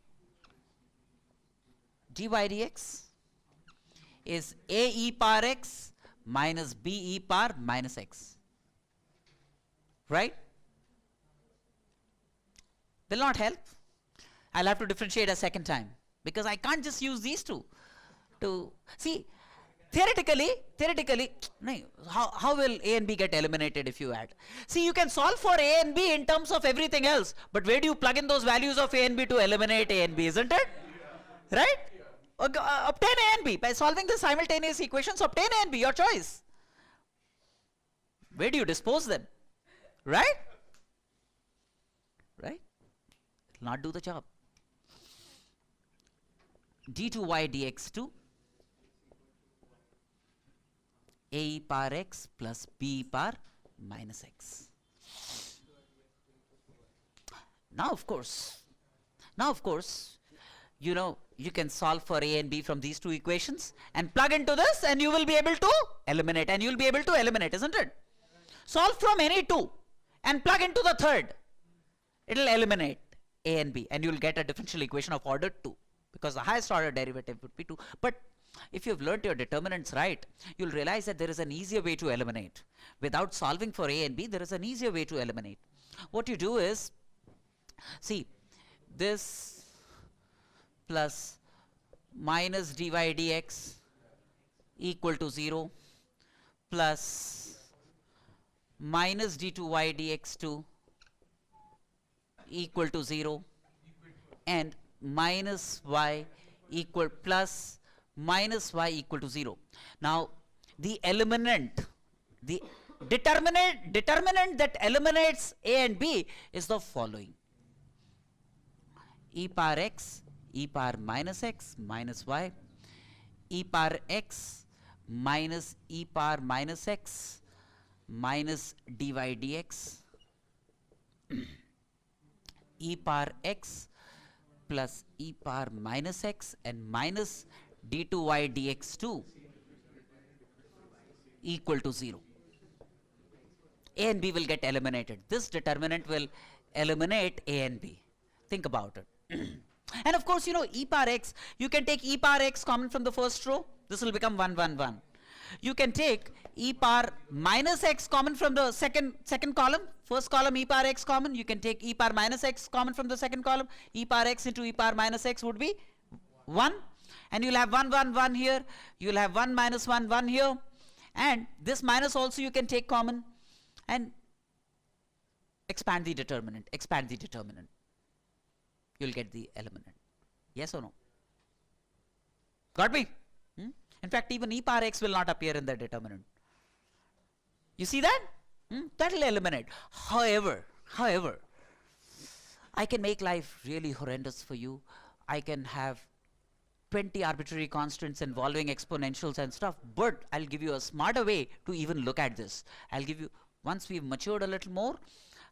dy dx is a e power x minus b e power minus x. Right? Will not help. I'll have to differentiate a second time because I can't just use these two to see. Theoretically, how will a and b get eliminated if you add? See, you can solve for a and b in terms of everything else, but where do you plug in those values of a and b to eliminate a and b, isn't it? Right? Obtain a and b by solving the simultaneous equations. Obtain a and b, your choice. Where do you dispose them? Right? Right? It'll not do the job. d2y dx2 a e power x plus b e power minus x. Now of course, you know, you can solve for a and b from these two equations and plug into this and you will be able to eliminate, isn't it? Solve from any two and plug into the third It'll eliminate a and b, and you'll get a differential equation of order 2, because the highest order derivative would be 2. But if you've learnt your determinants right, you'll realize that there is an easier way to eliminate. Without solving for a and b, there is an easier way to eliminate. What you do is, see, this plus minus dy dx equal to 0 plus minus d2y dx2 equal to 0 and minus y equal plus minus y equal to 0. Now the eliminant, the determinant that eliminates a and b is the following: e power x, e power minus x minus y, e power x minus e power minus x minus dy dx, e power x plus e power minus x and minus d2y dx2 equal to 0. A and b will get eliminated. This determinant will eliminate a and b. Think about it. And of course, you know, e power x, you can take e power x common from the first row. This will become 1, 1, 1. You can take e power minus x common from the second column. First column e power x common. You can take e power minus x common from the second column. E power x into e power minus x would be 1. And you'll have 1, 1, 1 here. You'll have 1 minus 1, 1 here. And this minus also you can take common. And expand the determinant. Expand the determinant. You'll get the eliminant. Yes or no? Got me? In fact, even e power x will not appear in the determinant. You see that? That will eliminate. However, I can make life really horrendous for you. I can have 20 arbitrary constants involving exponentials and stuff, but I'll give you a smarter way to even look at this. I'll give you, once we've matured a little more,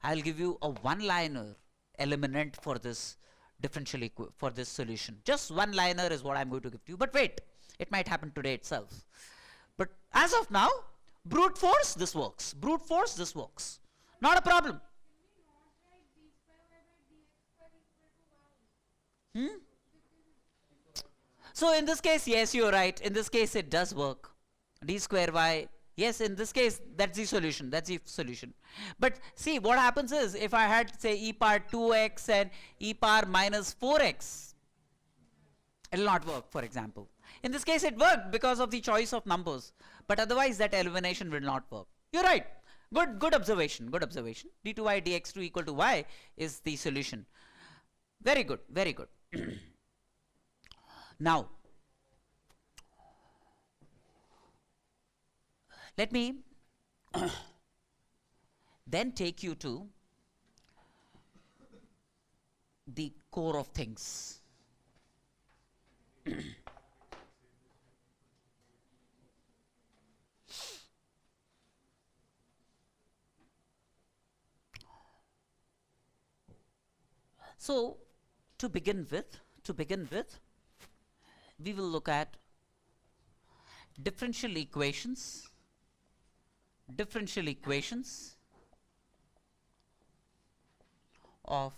I'll give you a one-liner eliminant for this differential for this solution. Just one-liner is what I'm going to give to you. But wait, it might happen today itself. But as of now, brute force, this works. Brute force, this works. Not a problem. So in this case, yes, you're right. In this case, it does work. D square y. Yes, in this case, that's the solution. That's the solution. But see, what happens is, if I had, say, e power 2x and e power minus 4x, it will not work, for example. In this case, it worked because of the choice of numbers. But otherwise, that elimination will not work. You're right. Good observation. Good observation. d2y dx2 equal to y is the solution. Very good. Very good. Now, let me then take you to the core of things. So, to begin with, we will look at differential equations of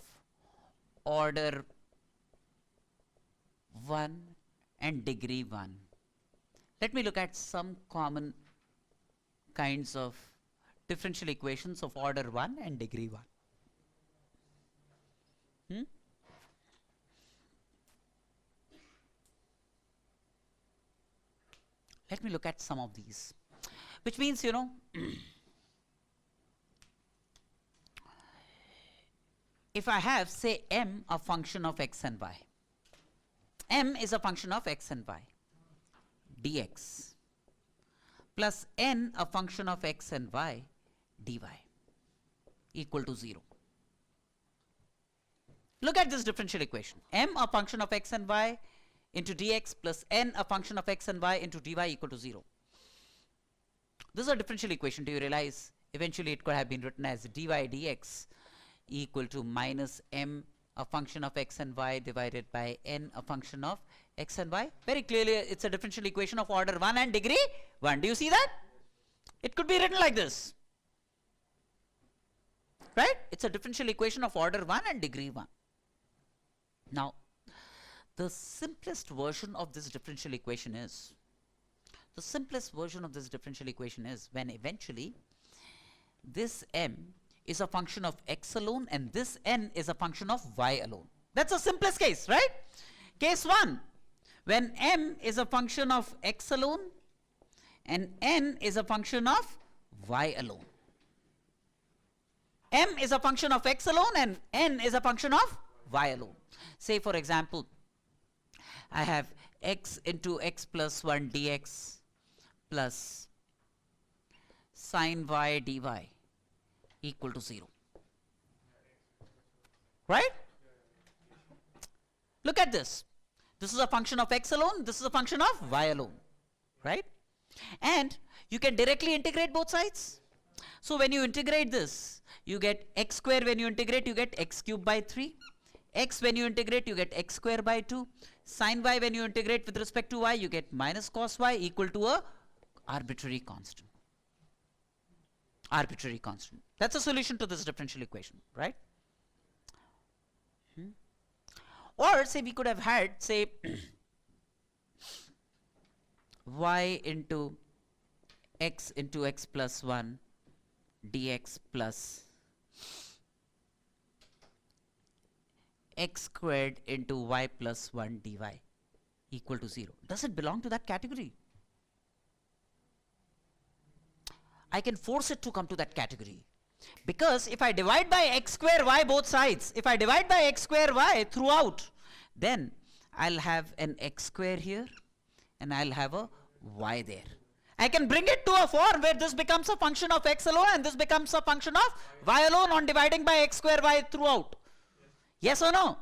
order 1 and degree 1. Let me look at some common kinds of differential equations of order 1 and degree 1. Let me look at some of these, which means, you know, if I have, say, m a function of x and y, m is a function of x and y, dx, plus n a function of x and y, dy, equal to 0. Look at this differential equation. M a function of x and y into dx plus n a function of x and y into dy equal to 0. This is a differential equation. Do you realize eventually it could have been written as dy dx equal to minus m a function of x and y divided by n a function of x and y? Very clearly it's a differential equation of order 1 and degree 1. Do you see that? It could be written like this. right? It's a differential equation of order 1 and degree 1. Now, the simplest version of this differential equation is, when eventually this m is a function of x alone and this n is a function of y alone. That's the simplest case, right? Case 1, when m is a function of x alone and n is a function of y alone. M is a function of x alone and n is a function of y alone. Say for example, I have x into x plus 1 dx plus sine y dy equal to 0. Right? Look at this. This is a function of x alone, this is a function of y alone. Right? And you can directly integrate both sides. So when you integrate this, you get x square. When you integrate, you get x cubed by 3. X when you integrate, you get x square by 2. Sin y when you integrate with respect to y, you get minus cos y equal to a arbitrary constant. Arbitrary constant. That's a solution to this differential equation, right? Or say we could have had, say, y into x plus 1 dx plus x squared into y plus 1 dy equal to 0. Does it belong to that category? I can force it to come to that category. Because if I divide by x square y both sides, if I divide by x square y throughout, then I'll have an x square here and I'll have a y there. I can bring it to a form where this becomes a function of x alone and this becomes a function of y alone on dividing by x square y throughout. Yes or no?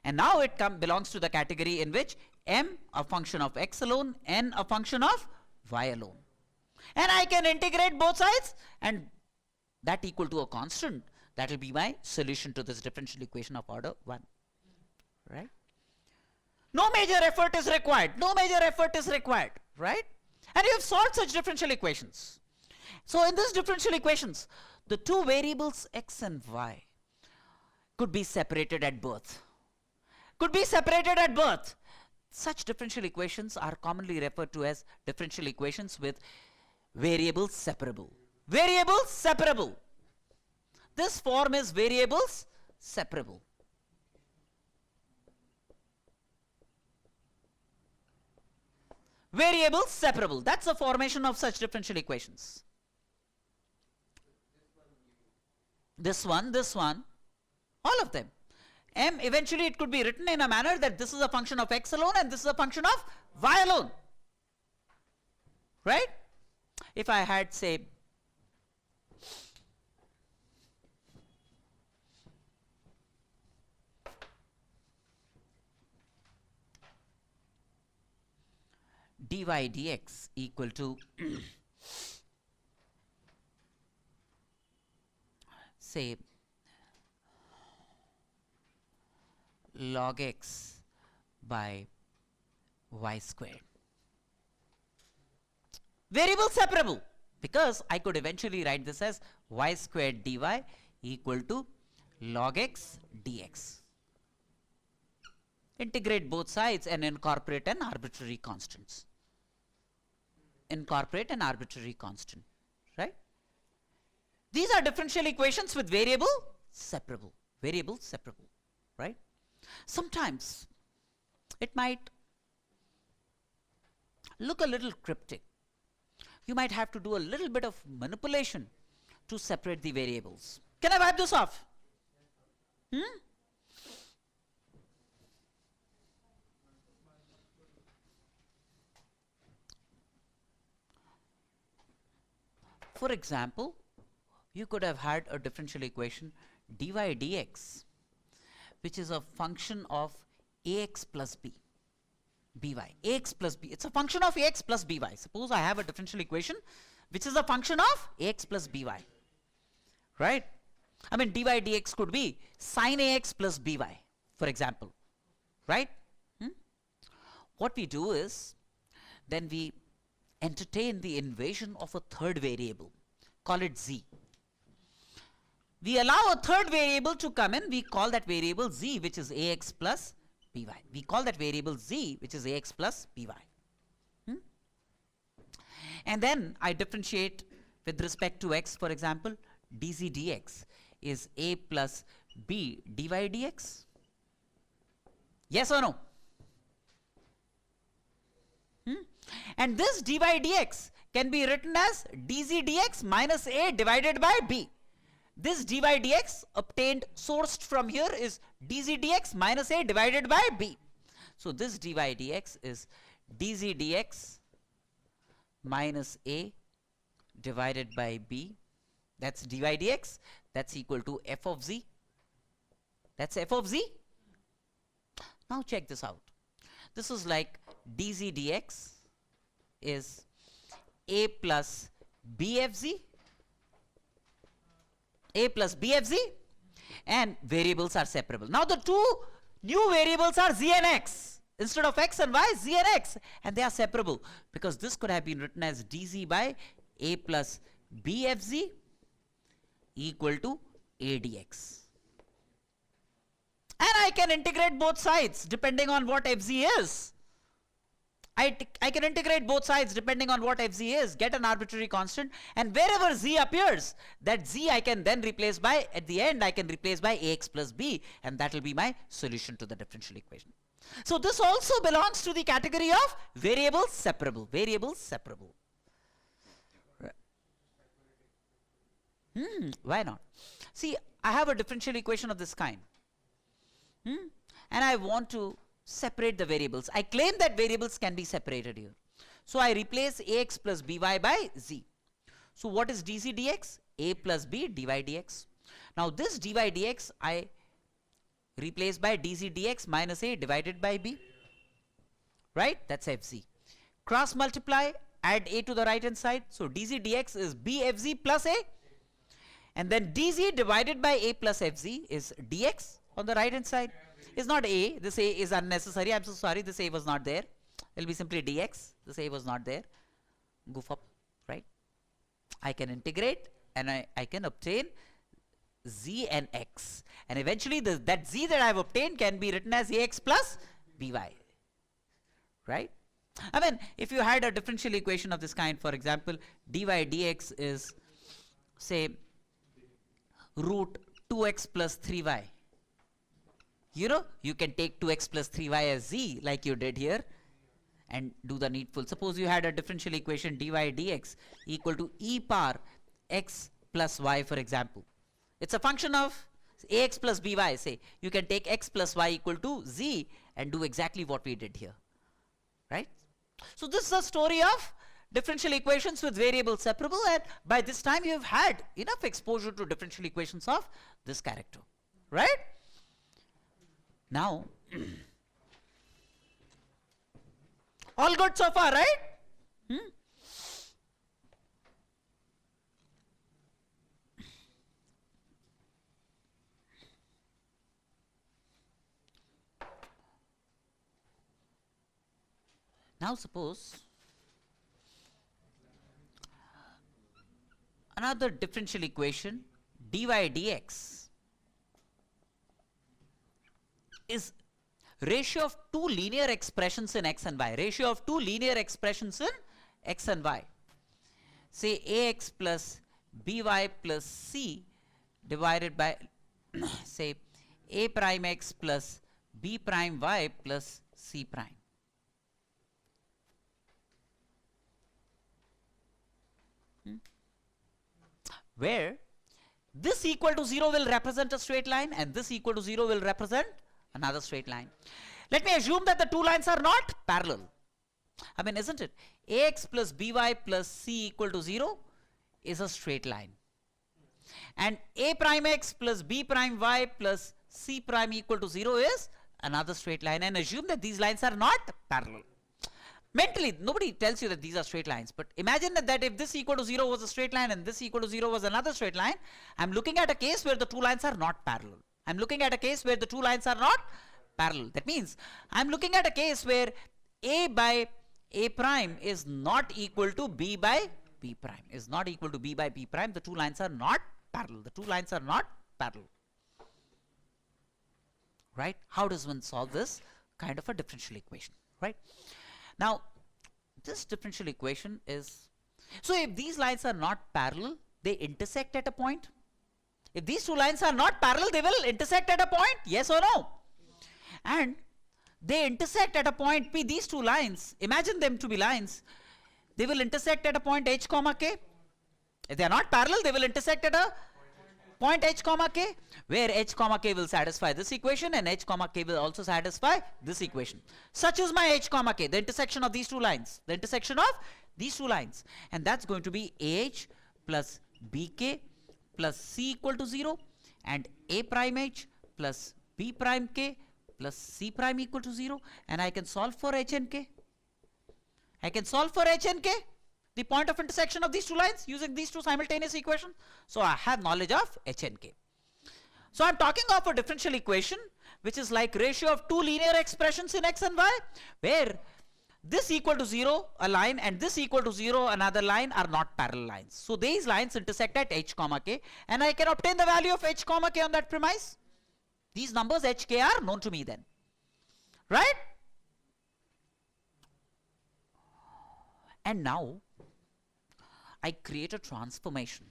And now it belongs to the category in which m a function of x alone, n a function of y alone. And I can integrate both sides and that equal to a constant. That will be my solution to this differential equation of order 1. Right? No major effort is required. No major effort is required. Right? And you have solved such differential equations. So in this differential equations, the two variables x and y could be separated at birth. Could be separated at birth. Such differential equations are commonly referred to as differential equations with variables separable. Variables separable. This form is variables separable. Variables separable. That's the formation of such differential equations. This one, all of them. M, eventually it could be written in a manner that this is a function of x alone and this is a function of y alone. Right? If I had, say, dy dx equal to say log x by y squared. Variable separable, because I could eventually write this as y squared dy equal to log x dx. Integrate both sides and incorporate an arbitrary constants. Incorporate an arbitrary constant, right? These are differential equations with variable separable. Variable separable, right? Sometimes it might look a little cryptic. You might have to do a little bit of manipulation to separate the variables. Can I wipe this off? For example, you could have had a differential equation dy dx, which is a function of ax plus b, by, ax plus b. It's a function of ax plus by. Suppose I have a differential equation which is a function of ax plus by, right? I mean, dy dx could be sine ax plus by, for example, right? What we do is, then we entertain the invasion of a third variable, call it z. we allow a third variable to come in. We call that variable z, which is ax plus by. We call that variable z, which is ax plus by. And then I differentiate with respect to x, for example, dz dx is a plus b dy dx. Yes or no? And this dy dx can be written as dz dx minus a divided by b. This dy dx obtained sourced from here is dz dx minus a divided by b. So this dy dx is dz dx minus a divided by b. That's dy dx. That's equal to f of z. That's f of z. Now check this out. This is like dz dx is a plus bfz, a plus bfz, and variables are separable. Now the two new variables are z and x. Instead of x and y, z and x, and they are separable because this could have been written as dz by a plus bfz equal to a dx. And I can integrate both sides depending on what fz is. I can integrate both sides depending on what fz is, get an arbitrary constant, and wherever z appears, that z I can then replace by, at the end I can replace by ax plus b, and that will be my solution to the differential equation. So this also belongs to the category of variables separable. Variables separable. Why not? See, I have a differential equation of this kind. And I want to separate the variables. I claim that variables can be separated here. So I replace ax plus by by z. So what is dz dx? A plus b dy dx. Now this dy dx I replace by dz dx minus a divided by b. Right? That's fz. Cross multiply, add a to the right hand side. So dz dx is bfz plus a. And then dz divided by a plus fz is dx on the right hand side. Is not a. This a is unnecessary. I'm so sorry. This a was not there. It will be simply dx. This a was not there. Goof up. Right? I can integrate and I can obtain z and x. And eventually that z that I have obtained can be written as ax plus by. Right? I mean, if you had a differential equation of this kind, for example, dy dx is, say, root 2x plus 3y. You know, you can take 2x plus 3y as z like you did here and do the needful. Suppose you had a differential equation dy dx equal to e power x plus y, for example. It's a function of ax plus by. Say, you can take x plus y equal to z and do exactly what we did here. Right? So this is a story of differential equations with variables separable, and by this time you have had enough exposure to differential equations of this character. Right? Now, all good so far, right? Now suppose another differential equation dy dx is ratio of two linear expressions in x and y. Ratio of two linear expressions in x and y. Say ax plus by plus c divided by say a prime x plus b prime y plus c prime. Where this equal to 0 will represent a straight line and this equal to 0 will represent another straight line. Let me assume that the two lines are not parallel. I mean, isn't it? Ax plus by plus c equal to 0 is a straight line. And a prime x plus b prime y plus c prime equal to 0 is another straight line, and assume that these lines are not parallel. Mentally, nobody tells you that these are straight lines, but imagine that if this equal to 0 was a straight line and this equal to 0 was another straight line, I'm looking at a case where the two lines are not parallel. I'm looking at a case where the two lines are not parallel. That means I'm looking at a case where a by a prime is not equal to b by b prime. Is not equal to b by b prime. The two lines are not parallel. The two lines are not parallel. Right? How does one solve this kind of a differential equation? Right? Now, this differential equation is, so if these lines are not parallel, they intersect at a point. If these two lines are not parallel, they will intersect at a point, yes or no? And they intersect at a point P. These two lines, imagine them to be lines, they will intersect at a point H comma K. If they are not parallel, they will intersect at a point H comma K, where H comma K will satisfy this equation and H comma K will also satisfy this equation. Such is my H comma K, the intersection of these two lines, the intersection of these two lines. And that's going to be AH plus BK plus C equal to 0 and A prime H plus B prime K plus C prime equal to 0. And I can solve for H and K. I can solve for H and K, the point of intersection of these two lines, using these two simultaneous equations. So I have knowledge of H and K. So I'm talking of a differential equation which is like ratio of two linear expressions in X and Y, where this equal to 0 a line and this equal to 0 another line are not parallel lines. So these lines intersect at H comma K, and I can obtain the value of H comma K on that premise. These numbers H, K are known to me then. Right? And now I create a transformation.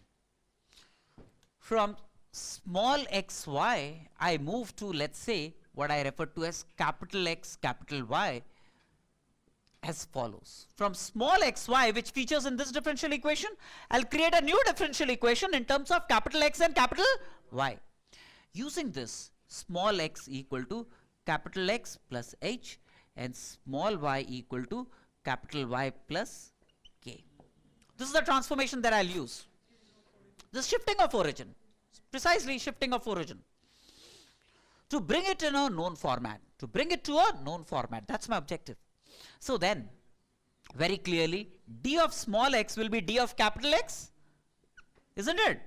From small xy, I move to, let's say, what I refer to as capital X, capital Y, as follows. From small xy, which features in this differential equation, I'll create a new differential equation in terms of capital X and capital Y. Using this, small x equal to capital X plus H and small y equal to capital Y plus K. This is the transformation that I'll use. This shifting of origin, precisely shifting of origin, to bring it in a known format, to bring it to a known format. That's my objective. So then, very clearly, d of small x will be d of capital X, isn't it?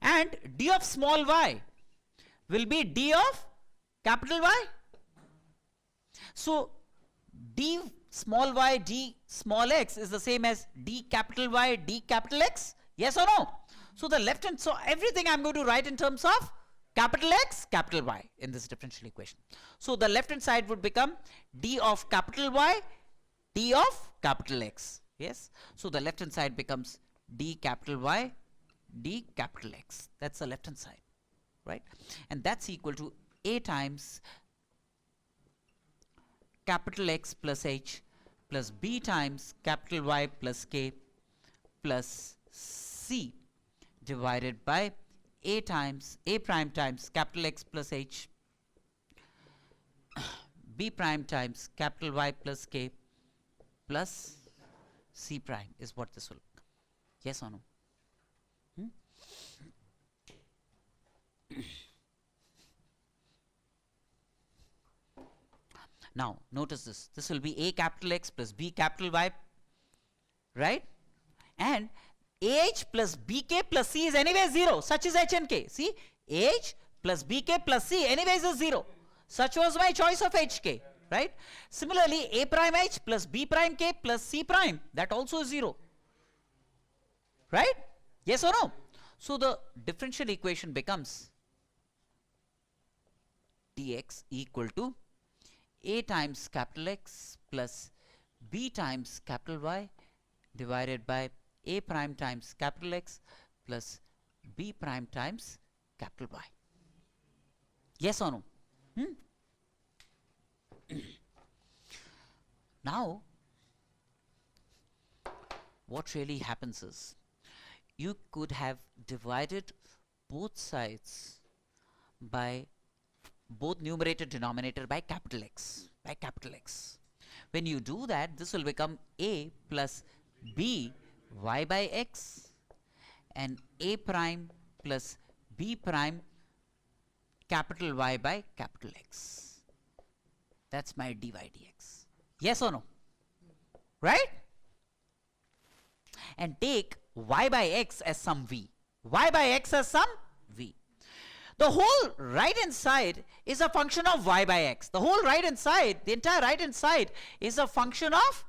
And d of small y will be d of capital Y. So d small y, d small x is the same as d capital Y, d capital X, yes or no? So the left hand, so everything I'm going to write in terms of capital X, capital Y in this differential equation. So the left hand side would become d of capital Y, d of capital X, yes? So the left hand side becomes d capital Y, d capital X. That's the left hand side, right? And that's equal to a times capital X plus H plus b times capital Y plus K plus C divided by a prime times capital X plus H, b prime times capital Y plus K plus C prime is what this will become. Yes or no? Now, notice this. This will be a capital X plus b capital Y, right? And AH plus BK plus C is anyway 0. Such is H and K. See, AH plus BK plus C anyways is 0. Such was my choice of HK, right? Similarly, A prime H plus B prime K plus C prime, that also is 0. Right? Yes or no? So the differential equation becomes dx equal to a times capital X plus b times capital Y divided by a prime times capital X plus b prime times capital Y. Yes or no? Now, what really happens is, you could have divided both sides by both numerator denominator by capital X, When you do that, this will become a plus b y by x and a prime plus b prime capital Y by capital X. That's my dy dx. Yes or no? Right? And take y by x as some v. Y by x as some v. The whole right hand side is a function of y by x. The whole right hand side, the entire right hand side is a function of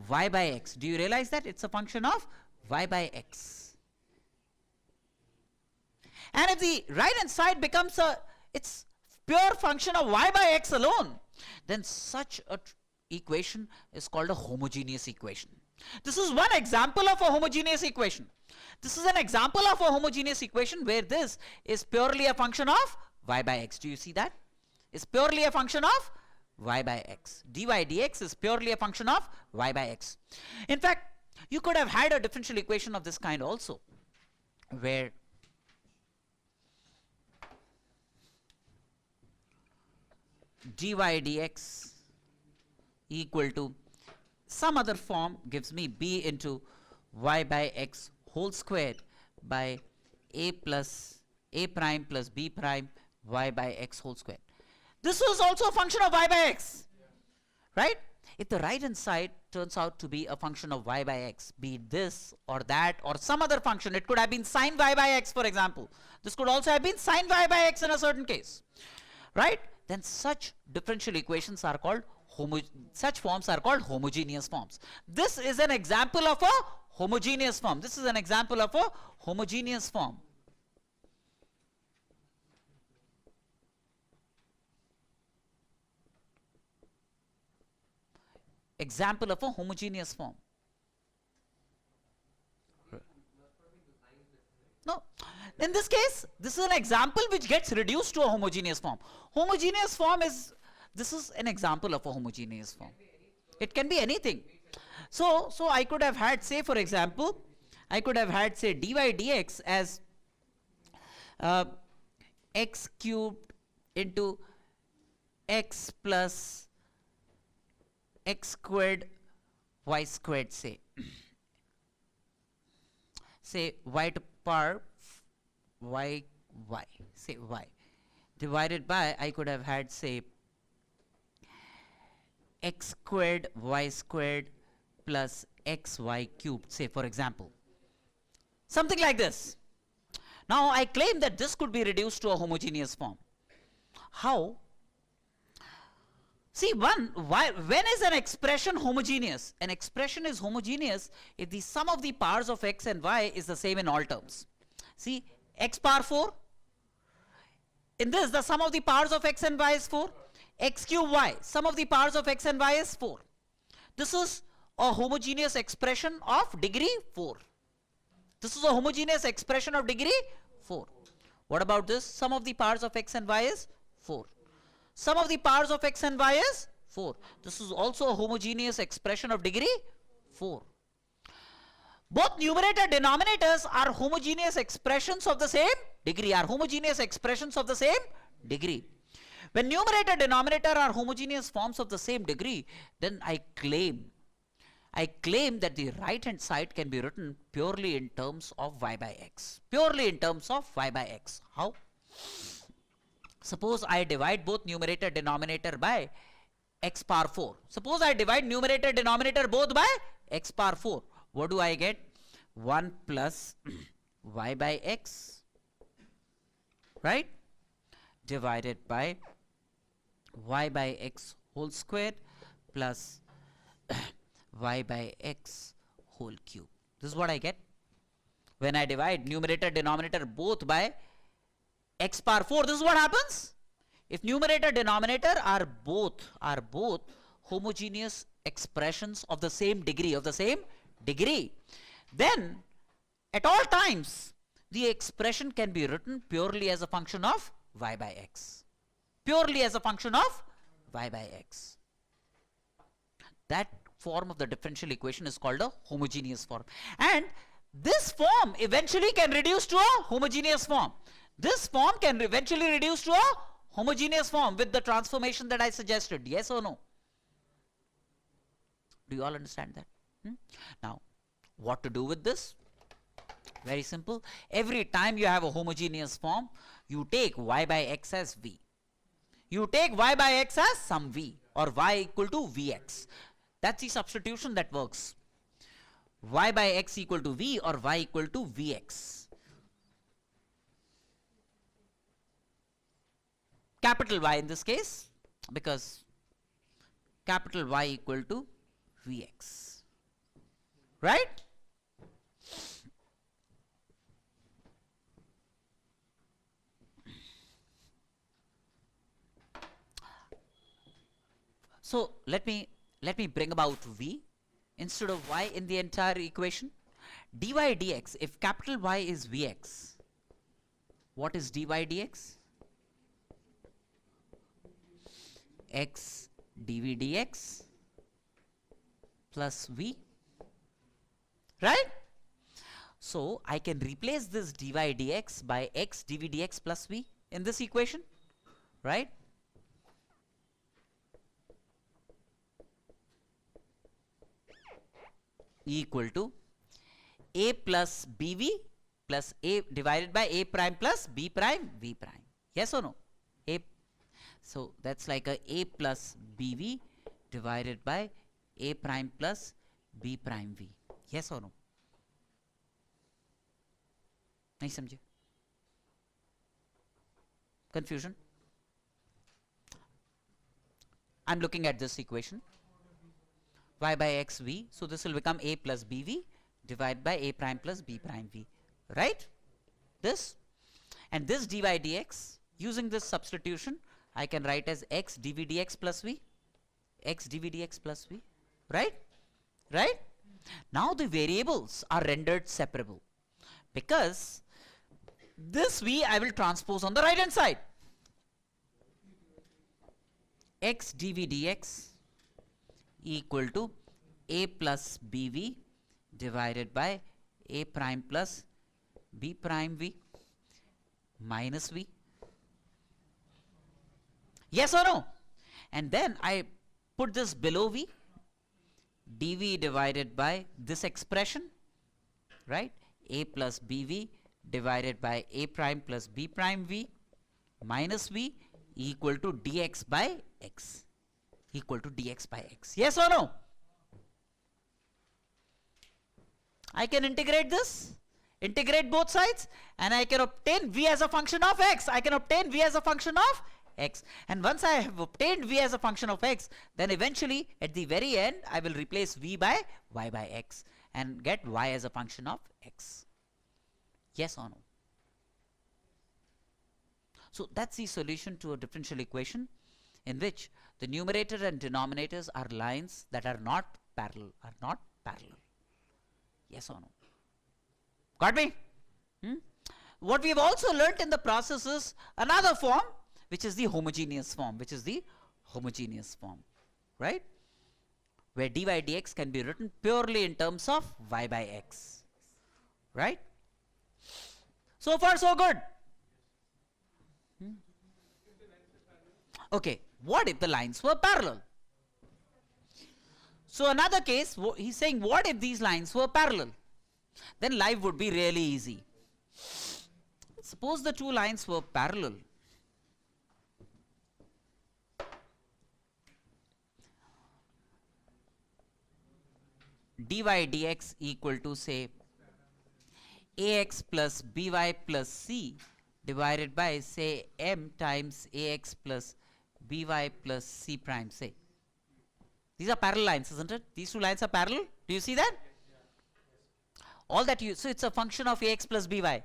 y by x. Do you realize that? It's a function of y by x. And if the right hand side becomes it's pure function of y by x alone, then such a equation is called a homogeneous equation. This is one example of a homogeneous equation. This is an example of a homogeneous equation where this is purely a function of y by x. Do you see that? It's purely a function of y by x. dy dx is purely a function of y by x. In fact, you could have had a differential equation of this kind also, where dy dx equal to some other form gives me b into y by x whole squared by a prime plus b prime y by x whole squared. This was also a function of y by x, right? If the right hand side turns out to be a function of y by x, be it this or that or some other function, it could have been sine y by x, for example. This could also have been sine y by x in a certain case, right? Then such differential equations are called such forms are called homogeneous forms. This is an example of a homogeneous form. This is an example of a homogeneous form. Example of a homogeneous form. No. In this case, this is an example which gets reduced to a homogeneous form. Homogeneous form is, this is an example of a homogeneous form. It can be anything. So I could have had, say for example, I could have had say dy dx as x cubed into x plus x squared y squared, say y to power y say y divided by, I could have had say x squared y squared plus xy cubed, say for example, something like this. Now I claim that this could be reduced to a homogeneous form. How? See, when is an expression homogeneous? An expression is homogeneous if the sum of the powers of x and y is the same in all terms. See, x power 4, in this the sum of the powers of x and y is 4. X cube y, sum of the powers of x and y is 4. This is a homogeneous expression of degree 4. This is a homogeneous expression of degree 4. What about this? Sum of the powers of x and y is 4. Sum of the powers of x and y is 4. This is also a homogeneous expression of degree 4. Both numerator denominators are homogeneous expressions of the same degree, When numerator denominator are homogeneous forms of the same degree, then I claim that the right hand side can be written purely in terms of y by x. How? Suppose I divide both numerator denominator by x power 4. Suppose I divide numerator denominator both by x power 4. What do I get? 1 plus y by x, right, divided by y by x whole squared plus y by x whole cube. This is what I get when I divide numerator denominator both by x power 4. This is what happens if numerator denominator are both homogeneous expressions of the same degree, then at all times the expression can be written purely as a function of y by x. That form of the differential equation is called a homogeneous form, and this form eventually can reduce to a homogeneous form. This form can eventually reduce to a homogeneous form with the transformation that I suggested. Yes or no? Do you all understand that? Now, what to do with this? Very simple. Every time you have a homogeneous form, you take y by x as v. You take y by x as some v, or y equal to vx. That's the substitution that works. Y by x equal to v or y equal to vx. Capital Y in this case, because capital Y equal to Vx, right? So let me bring about v instead of y in the entire equation. Dy dx, if capital Y is vx, what is dy dx? X dv dx plus v, right? So I can replace this dy dx by x dv dx plus v in this equation, right? Equal to a plus bv plus a divided by a prime plus b prime v prime. Yes or no? A, so that's like a plus bv divided by a prime plus b prime v. Yes or no? नहीं समझे? Confusion? I'm looking at this equation. Y by x v, so this will become a plus bv divided by a prime plus b prime v, right? This, and this dy dx, using this substitution I can write as x dv dx plus v, x dv dx plus v, right? Right? Now the variables are rendered separable because this v I will transpose on the right hand side. X dv dx equal to a plus bv divided by a prime plus b prime v minus v. Yes or no? And then I put this below v, dv divided by this expression, right? A plus bv divided by a prime plus b prime v minus v equal to dx by x, equal to dx by x. Yes or no? I can integrate this, integrate both sides, and I can obtain v as a function of x. I can obtain v as a function of x. And once I have obtained v as a function of x, then eventually at the very end I will replace v by y by x and get y as a function of x. Yes or no? So that's the solution to a differential equation in which the numerator and denominators are lines that are not parallel, Yes or no? Got me? What we have also learnt in the process is another form, which is the homogeneous form, right? Where dy dx can be written purely in terms of y by x, right? So far so good. Okay, what if the lines were parallel? So another case, he's saying, what if these lines were parallel? Then life would be really easy. Suppose the two lines were parallel. Dy dx equal to, say, ax plus by plus c divided by, say, m times ax plus by plus c prime, say. These are parallel lines, isn't it? These two lines are parallel. Do you see that? All that you, so it's a function of ax plus by.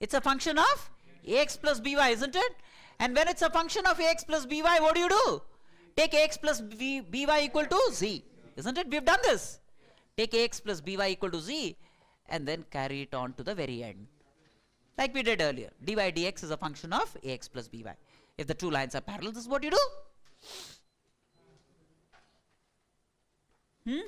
It's a function of ax plus by, isn't it? And when it's a function of ax plus by, what do? Take ax plus by equal to z, isn't it? We've done this. Take ax plus by equal to z and then carry it on to the very end, like we did earlier. Dy dx is a function of ax plus by. If the two lines are parallel, this is what you do.